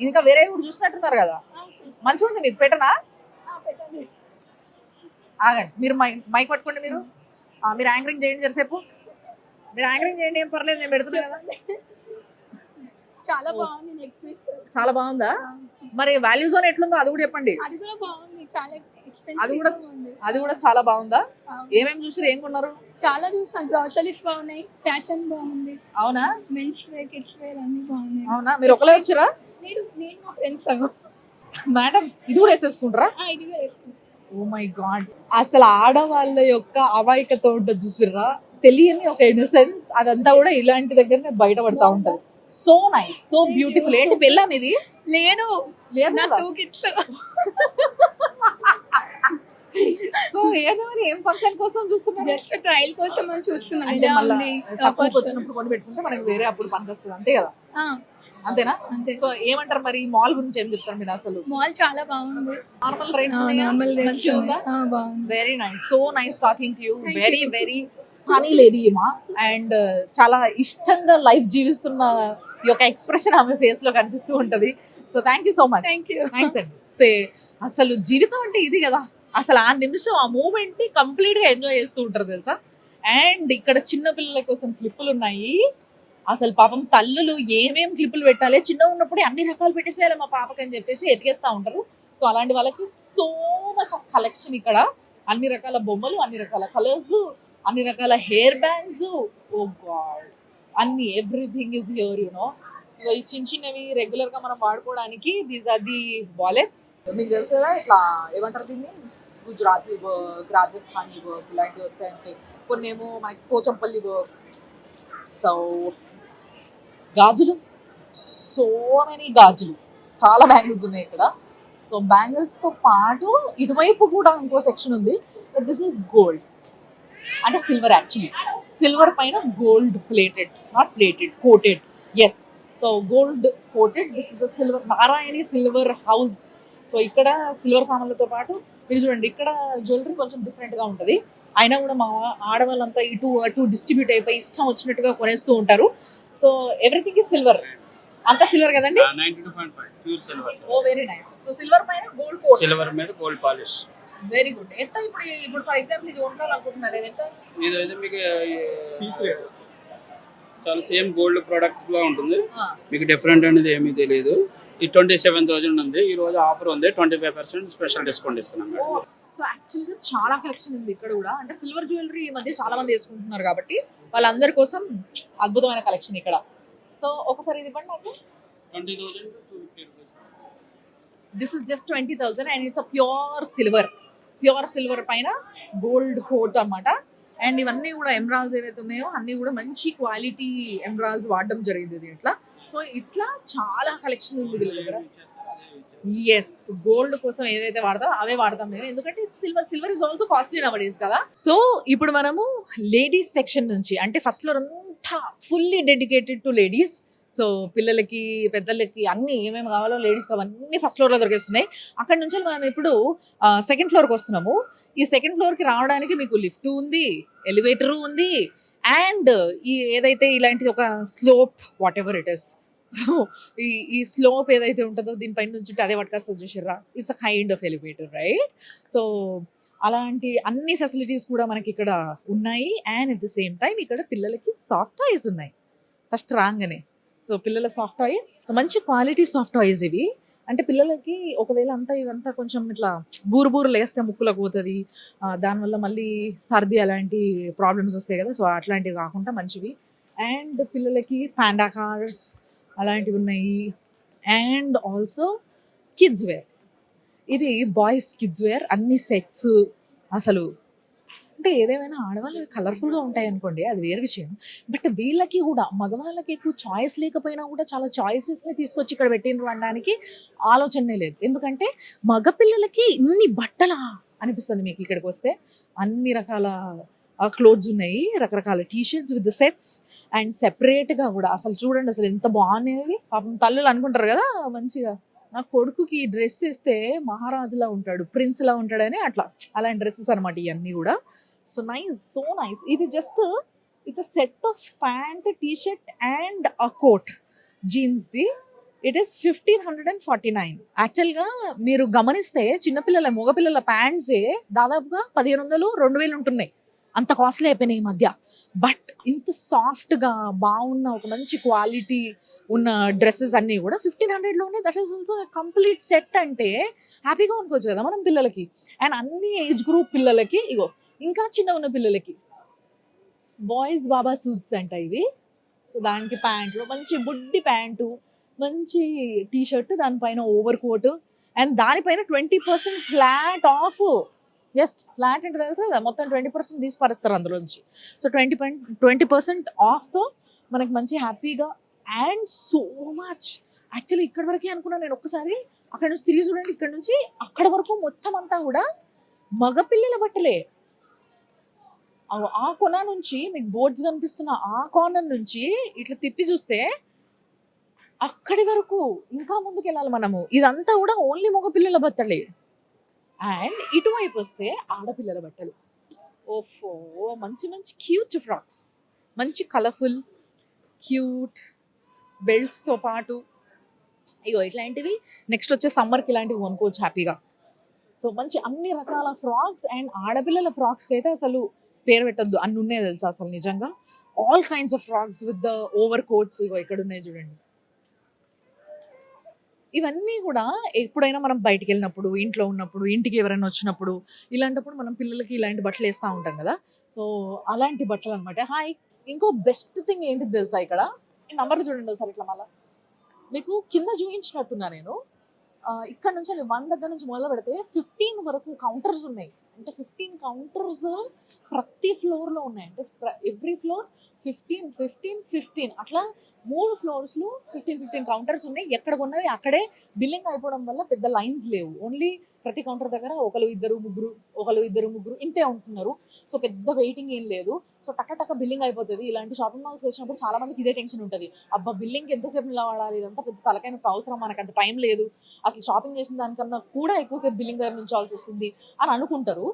ఇంకా వేరే కూడా చూసినట్టున్నారు కదా. మంచిగా ఉంది, మీకు పెట్టనా? ఆగండి, మీరు మైక్ పట్టుకోండి. మీరు యాంకరింగ్ చేయండి జరసేపు. మీరు యాంకరింగ్ చేయండి, ఏం పర్లేదు, నేను పెడుతున్నా కదా. చాలా బాగుంది నెక్ పీస్. చాలా బాగుందా? మరి వాల్యూ జోన్ ఎట్లుందో అది కూడా చెప్పండి. అది కూడా బాగుంది, చాలా ఎక్స్పెన్సివ్. అది కూడా చాలా బాగుందా? ఏమేమి చూసారు, ఏం కొన్నారు? చాలా చూసాను. గ్రాసరీస్ బాగున్నాయి, ఫ్యాషన్ బాగుంది. అవునా? మెన్స్ వేర్, కిడ్స్ వేర్ అన్ని బాగున్నాయి. అవునా? మీరు ఒకలే వచ్చారా? నేను మా ఫ్రెండ్స్. మేడం ఇది కూడా వేసేసుకుంటారా? ఇది కూడా వేసుకుంటాను. ఓ మై గాడ్, అసలు ఆడవాళ్ళ యొక్క అవాయికత ఉంటుంది చూసిర్రా, తెలియని ఒక ఇన్నోసెన్స్, అదంతా కూడా ఇలాంటి దగ్గరనే బయటపడతా ఉంటది. So nice, so beautiful. ఏంటి పెళ్ళాం ఇది? లేదు, నాకు 2 kids. సో ఏదో మరి ఏం ఫంక్షన్ కోసం చూస్తున్నారు? జస్ట్ ట్రయల్ కోసం అని చూస్తున్నాను. అంటే ఇలా మళ్ళా ఉంది తక్కువకి వచ్చినప్పుడు కొని పెట్టుకుంటే మనకి వేరే అప్పుడు పనికి వస్తుంది, అంతే కదా? అంతేనా? అంతే. సో ఏమంటారు మరి మాల్ గురించి, ఏం చెప్తారు మీరు? అసలు మాల్ చాలా బాగుంది. నార్మల్ రేట్స్ నార్మల్ మంచిగా ఉందా? బాగుంది. Very nice, so nice talking to you. Very very funny lady మా. అండ్ చాలా ఇష్టంగా లైఫ్ జీవిస్తున్న ఈ యొక్క ఎక్స్ప్రెషన్ ఆమె ఫేస్ లో కనిపిస్తూ ఉంటది. So thank you so much. Thanks అండి. అసలు జీవితం అంటే ఇది కదా, అసలు ఆ నిమిషం, ఆ మూమెంట్ ని కంప్లీట్ గా ఎంజాయ్ చేస్తూ ఉంటారు తెలుసా. అండ్ ఇక్కడ చిన్న పిల్లల కోసం క్లిప్పులు ఉన్నాయి. అసలు పాపం తల్లులు ఏమేం క్లిప్పులు పెట్టాలి, చిన్న ఉన్నప్పుడు అన్ని రకాలు పెట్టేసేయాలి మా పాపకి అని చెప్పేసి ఎతికేస్తా ఉంటారు. సో అలాంటి వాళ్ళకి సో మచ్ ఆఫ్ కలెక్షన్ ఇక్కడ. అన్ని రకాల బొమ్మలు, అన్ని రకాల కలర్స్, అన్ని రకాల హెయిర్ బ్యాండ్స్. ఓ గాడ్, అన్ని ఎవ్రీథింగ్ ఇస్ హియర్ యూనో. ఇక ఈ చిన్న చిన్నవి రెగ్యులర్ గా మనం వాడుకోవడానికి దీస్ ఆర్ ది వాలెట్స్. మీకు తెలుసు కదా ఇట్లా ఏమంటారు దీన్ని, గుజరాతీ వర్క్, రాజస్థానీ వర్క్ ఇలాంటివి వస్తాయంటే, కొన్ని ఏమో మనకి పోచంపల్లి వర్క్. సో గాజులు, సో మెనీ గాజులు, చాలా బ్యాంగిల్స్ ఉన్నాయి ఇక్కడ. సో బ్యాంగిల్స్ తో పాటు ఇటువైపు కూడా ఇంకో సెక్షన్ ఉంది. దిస్ ఇస్ గోల్డ్ అంటే సిల్వర్, యాక్చువల్లీ సిల్వర్ పైన gold plated, not plated, coated. Yes, so gold coated. This is a silver, Narayani silver house. So ఇక్కడ సిల్వర్ సామాన్లతో పాటు మీరు చూడండి ఇక్కడ జ్యువెలరీ కొంచెం డిఫరెంట్గా ఉంటుంది. అయినా కూడా మా ఆడవాళ్ళంతా ఇటు అటు డిస్ట్రిబ్యూట్ అయిపోయి ఇష్టం వచ్చినట్టుగా కొనేస్తూ ఉంటారు. సో ఎవ్రీథింగ్ ఇస్ సిల్వర్, అంతా సిల్వర్ కదండి. 92.5 ప్యూర్ సిల్వర్. ఓ వెరీ నైస్. సో సిల్వర్ పైన గోల్డ్ కోట్, సిల్వర్ మీద గోల్డ్ పాలిష్. Very good. ఎంత ఇప్పుడు ఫర్ ఎగ్జాంపుల్ ఇది కొనాలనుకుంటున్నారు, ఎంత? ఇదైతే మీకు పీస్ రేట్ వస్తుంది, చాలా సేమ్ గోల్డ్ ప్రోడక్ట్ లా ఉంటుంది. మీకు డిఫరెంట్ అనేది ఏమీ తెలియదు. ఈ 27,000 ఉంది. ఈ రోజు ఆఫర్ ఉంది, 25% స్పెషల్ డిస్కౌంట్ ఇస్తున్నాం. సో యాక్చువల్గా చాలా కలెక్షన్ ఉంది ఇక్కడ కూడా. అంటే సిల్వర్ జ్యువెలరీ ఈ మధ్య చాలా మంది వేసుకుంటున్నారు కాబట్టి వాళ్ళందరి కోసం అద్భుతమైన కలెక్షన్ ఇక్కడ. సో ఒకసారి ఇది ఇవ్వండి నాకు. 20,000 to 250 rupees. This is just 20,000 and it's a pure silver. Pure silver పైన గోల్డ్ కోట్ అన్నమాట. అండ్ ఇవన్నీ కూడా ఎమరాల్డ్స్ ఏవైతే ఉన్నాయో అన్నీ కూడా మంచి క్వాలిటీ ఎమరాల్డ్స్ వాడడం జరిగింది దీంట్లో. సో ఇట్లా చాలా కలెక్షన్ ఉంది వీళ్ళ దగ్గర. ఎస్, గోల్డ్ కోసం ఏదైతే వాడతామో అవే వాడతాం మేము, ఎందుకంటే silver is also costly now days కదా. సో ఇప్పుడు మనము లేడీస్ సెక్షన్ నుంచి, అంటే ఫస్ట్ ఫ్లోర్ అంతా fully dedicated to ladies. So పిల్లలకి పెద్దలకి అన్ని ఏమేమి కావాలో లేడీస్కి అవన్నీ ఫస్ట్ ఫ్లోర్లో దొరికేస్తున్నాయి. అక్కడ నుంచి మనం ఇప్పుడు సెకండ్ ఫ్లోర్కి వస్తున్నాము. ఈ సెకండ్ ఫ్లోర్కి రావడానికి మీకు లిఫ్ట్ ఉంది, ఎలివేటరు ఉంది, అండ్ ఈ ఏదైతే ఇలాంటిది ఒక slope what ever it is. So ఈ స్లోప్ ఏదైతే ఉంటుందో దీనిపైన నుంచి అదే పట్టుకొస్తుంది చూసారా, it's a kind of elevator, right? So అలాంటి అన్ని ఫెసిలిటీస్ కూడా మనకి ఇక్కడ ఉన్నాయి. And at the same time ఇక్కడ పిల్లలకి సాఫ్ట్ టాయ్స్ ఉన్నాయి ఫస్ట్ రాగానే. సో పిల్లల సాఫ్ట్ టాయ్స్ మంచి క్వాలిటీ సాఫ్ట్ టాయ్స్ ఇవి. అంటే పిల్లలకి ఒకవేళ ఇవంతా కొంచెం ఇట్లా బూరు లేస్తే ముక్కులకు పోతుంది, దానివల్ల మళ్ళీ సర్ది అలాంటి ప్రాబ్లమ్స్ వస్తాయి కదా. సో అట్లాంటివి కాకుండా మంచివి. అండ్ పిల్లలకి పాండా కార్స్ అలాంటివి ఉన్నాయి. అండ్ ఆల్సో కిడ్స్ వేర్, ఇది బాయ్స్ కిడ్స్ వేర్ అన్ని సెట్స్. అసలు అంటే ఏదేమైనా ఆడవాళ్ళు కలర్ఫుల్గా ఉంటాయి అనుకోండి, అది వేరే విషయం. బట్ వీళ్ళకి కూడా మగవాళ్ళకి ఎక్కువ చాయిస్ లేకపోయినా కూడా చాలా చాయిసెస్ని తీసుకొచ్చి ఇక్కడ పెట్టినరు అనడానికి ఆలోచనే లేదు. ఎందుకంటే మగపిల్లలకి ఇన్ని బట్టలా అనిపిస్తుంది మీకు ఇక్కడికి వస్తే. అన్ని రకాల క్లోత్స్ ఉన్నాయి, రకరకాల టీషర్ట్స్ విత్ సెట్స్ అండ్ సెపరేట్గా కూడా. అసలు చూడండి అసలు ఎంత బాగున్నాయి. పాపం తల్లులు అనుకుంటారు కదా మంచిగా, నా కొడుకుకి డ్రెస్ ఇస్తే మహారాజులా ఉంటాడు, ప్రిన్స్లా ఉంటాడని, అట్లా అలాంటి డ్రెస్సెస్ అనమాట ఇవన్నీ కూడా. So nice, so nice. ఇది just it's a set of pant, T-shirt and a coat జీన్స్ది. It is 1,549. యాక్చువల్గా మీరు గమనిస్తే చిన్నపిల్లల మగపిల్లల ప్యాంట్సే దాదాపుగా 1,500, 2,000 ఉంటున్నాయి. అంత కాస్ట్లీ అయిపోయినాయి ఈ మధ్య. బట్ ఇంత సాఫ్ట్గా బాగున్న ఒక మంచి క్వాలిటీ ఉన్న డ్రెస్సెస్ అన్నీ కూడా 1,500లోనే. That is also complete set. అంటే హ్యాపీగా అనుకోవచ్చు కదా మనం పిల్లలకి. అండ్ అన్ని ఏజ్ గ్రూప్ పిల్లలకి, ఇగో ఇంకా చిన్న ఉన్న పిల్లలకి బాయ్స్ బాబా సూట్స్ అంట ఇవి. సో దానికి ప్యాంట్లు, మంచి బుడ్డి ప్యాంటు, మంచి టీషర్ట్, దానిపైన ఓవర్ కోట్, అండ్ దానిపైన 20% ఫ్లాట్ ఆఫ్. ఎస్, ఫ్లాట్ అంటే తెలుసు కదా, మొత్తం 20% తీసి పరుస్తారు అందులోంచి. సో 20% ఆఫ్తో మనకి మంచి హ్యాపీగా. అండ్ సో మచ్ యాక్చువల్లీ ఇక్కడ వరకే అనుకున్నాను నేను. ఒక్కసారి అక్కడ నుంచి తిరిగి చూడండి, ఇక్కడ నుంచి అక్కడ వరకు మొత్తం అంతా కూడా మగపిల్లల బట్టలే. ఆ కొన నుంచి మీకు బోర్డ్స్ కనిపిస్తున్న ఆ కార్నర్ నుంచి ఇట్లా తిప్పి చూస్తే అక్కడి వరకు ఇంకా ముందుకు వెళ్ళాలి మనము. ఇదంతా కూడా ఓన్లీ మగపిల్లల బట్టలే. అండ్ ఇటువైపు వస్తే ఆడపిల్లల బట్టలు. ఓఫో, మంచి మంచి క్యూట్ ఫ్రాక్స్, మంచి కలర్ఫుల్ క్యూట్ బెల్ట్స్తో పాటు ఇగో ఇట్లాంటివి. నెక్స్ట్ వచ్చే సమ్మర్కి ఇలాంటివి కొనుక్కోవచ్చు హ్యాపీగా. సో మంచి అన్ని రకాల ఫ్రాక్స్. అండ్ ఆడపిల్లల ఫ్రాక్స్కి అయితే అసలు పేరు పెట్టద్దు, అన్ని ఉన్నాయి తెలుసు అసలు నిజంగా. All kinds of frocks with the over coats ఇగో ఇక్కడ ఉన్నాయి చూడండి. ఇవన్నీ కూడా ఎప్పుడైనా మనం బయటికి వెళ్ళినప్పుడు, ఇంట్లో ఉన్నప్పుడు, ఇంటికి ఎవరైనా వచ్చినప్పుడు, ఇలాంటప్పుడు మనం పిల్లలకి ఇలాంటి బట్టలు వేస్తూ ఉంటాం కదా. సో అలాంటి బట్టలు అనమాట. హాయ్, ఇంకో బెస్ట్ థింగ్ ఏంటిది తెలుసా ఇక్కడ ఈ నంబర్లు చూడండి ఒకసారి ఇట్లా మళ్ళీ మీకు కింద చూపించినట్టున్నా నేను ఇక్కడ నుంచి 1 దగ్గర నుంచి మొదలు పెడితే 15 వరకు కౌంటర్స్ ఉన్నాయి. అంటే 15 కౌంటర్స్ ప్రతి ఫ్లోర్లో ఉన్నాయి. అంటే ఎవ్రీ ఫ్లోర్ 15 అట్లా 3 ఫ్లోర్స్లో 15 కౌంటర్స్ ఉన్నాయి. ఎక్కడ కొన్నది అక్కడే బిల్లింగ్ అయిపోవడం వల్ల పెద్ద లైన్స్ లేవు. ఓన్లీ ప్రతి కౌంటర్ దగ్గర ఒకరు ఇద్దరు ముగ్గురు ఇంతే ఉంటున్నారు. సో పెద్ద వెయిటింగ్ ఏం లేదు. సో టక్క బిల్లింగ్ అయిపోతుంది. ఇలాంటి షాపింగ్ మాల్స్ వచ్చినప్పుడు చాలా మందికి ఇదే టెన్షన్ ఉంటుంది. అబ్బా బిల్లింగ్ ఎంతసేపు నిలబడాలి, ఇదంతా పెద్ద తలకైన అవసరం, మనకు అంత టైం లేదు, అసలు షాపింగ్ చేసిన దానికన్నా కూడా ఎక్కువసేపు బిల్లింగ్ దగ్గర నుంచాల్సి వస్తుంది అని అనుకుంటారు.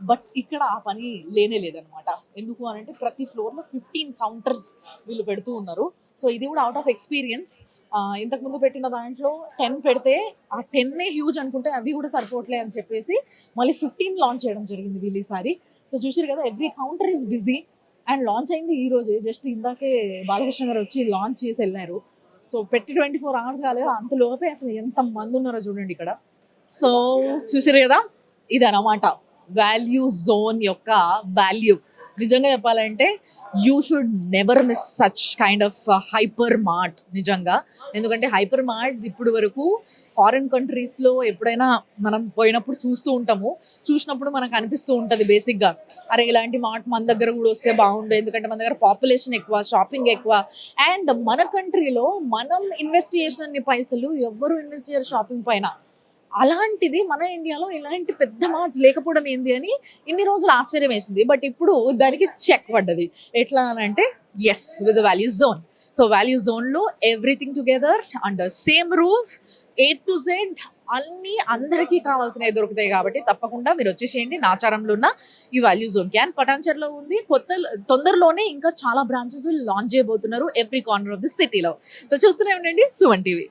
బట్ ఇక్కడ ఆ పని లేనే లేదనమాట. ఎందుకు అని అంటే ప్రతి ఫ్లోర్లో 15 కౌంటర్స్ వీళ్ళు పెడుతూ ఉన్నారు. సో ఇది కూడా అవుట్ ఆఫ్ ఎక్స్పీరియన్స్. ఇంతకుముందు పెట్టిన దాంట్లో 10 పెడితే ఆ 10 హ్యూజ్ అనుకుంటే అవి కూడా సరిపోవట్లే అని చెప్పేసి మళ్ళీ 15 లాంచ్ చేయడం జరిగింది వీళ్ళు ఈసారి. సో చూసారు కదా, every counter is busy. And launch అయింది ఈ రోజే, జస్ట్ ఇందాకే బాలకృష్ణ గారు వచ్చి లాంచ్ చేసి వెళ్ళారు. సో పెట్టి 24 hours కాలేదు, అంతలోపే అసలు ఎంత మంది ఉన్నారో చూడండి ఇక్కడ. సో చూసారు కదా, ఇదన్నమాట వాల్యూ జోన్ యొక్క వాల్యూ. నిజంగా చెప్పాలంటే you should never miss such kind of hyper mart నిజంగా. ఎందుకంటే హైపర్ మార్ట్స్ ఇప్పుడు వరకు ఫారిన్ కంట్రీస్లో ఎప్పుడైనా మనం పోయినప్పుడు చూసినప్పుడు మనకు అనిపిస్తూ ఉంటుంది బేసిక్గా, అరే ఇలాంటి మార్ట్ మన దగ్గర కూడా వస్తే బాగుండు. ఎందుకంటే మన దగ్గర పాపులేషన్ ఎక్కువ, షాపింగ్ ఎక్కువ. అండ్ మన కంట్రీలో మనం ఇన్వెస్ట్ చేసిన పైసలు ఎవ్వరు ఇన్వెస్ట్ చేయరు షాపింగ్ పైన. అలాంటిది మన ఇండియాలో ఇలాంటి పెద్ద మార్ట్స్ లేకపోవడం ఏంది అని ఇన్ని రోజులు ఆశ్చర్యం వేసింది. బట్ ఇప్పుడు దానికి చెక్ పడ్డది. ఎట్లా అని అంటే yes, with Value Zone. So Value జోన్లో everything together under same roof, A to Z అన్నీ అందరికీ కావాల్సినవి దొరుకుతాయి. కాబట్టి తప్పకుండా మీరు వచ్చేసేయండి నాచారంలో ఉన్న ఈ వాల్యూ జోన్కి. అండ్ పటాన్చెరులో ఉంది, తొందరలోనే ఇంకా చాలా బ్రాంచెస్ లాంచ్ చేయబోతున్నారు ఎవ్రీ కార్నర్ ఆఫ్ ది సిటీలో. సో చూస్తూనే ఉండండి సుమన్ టీవీ.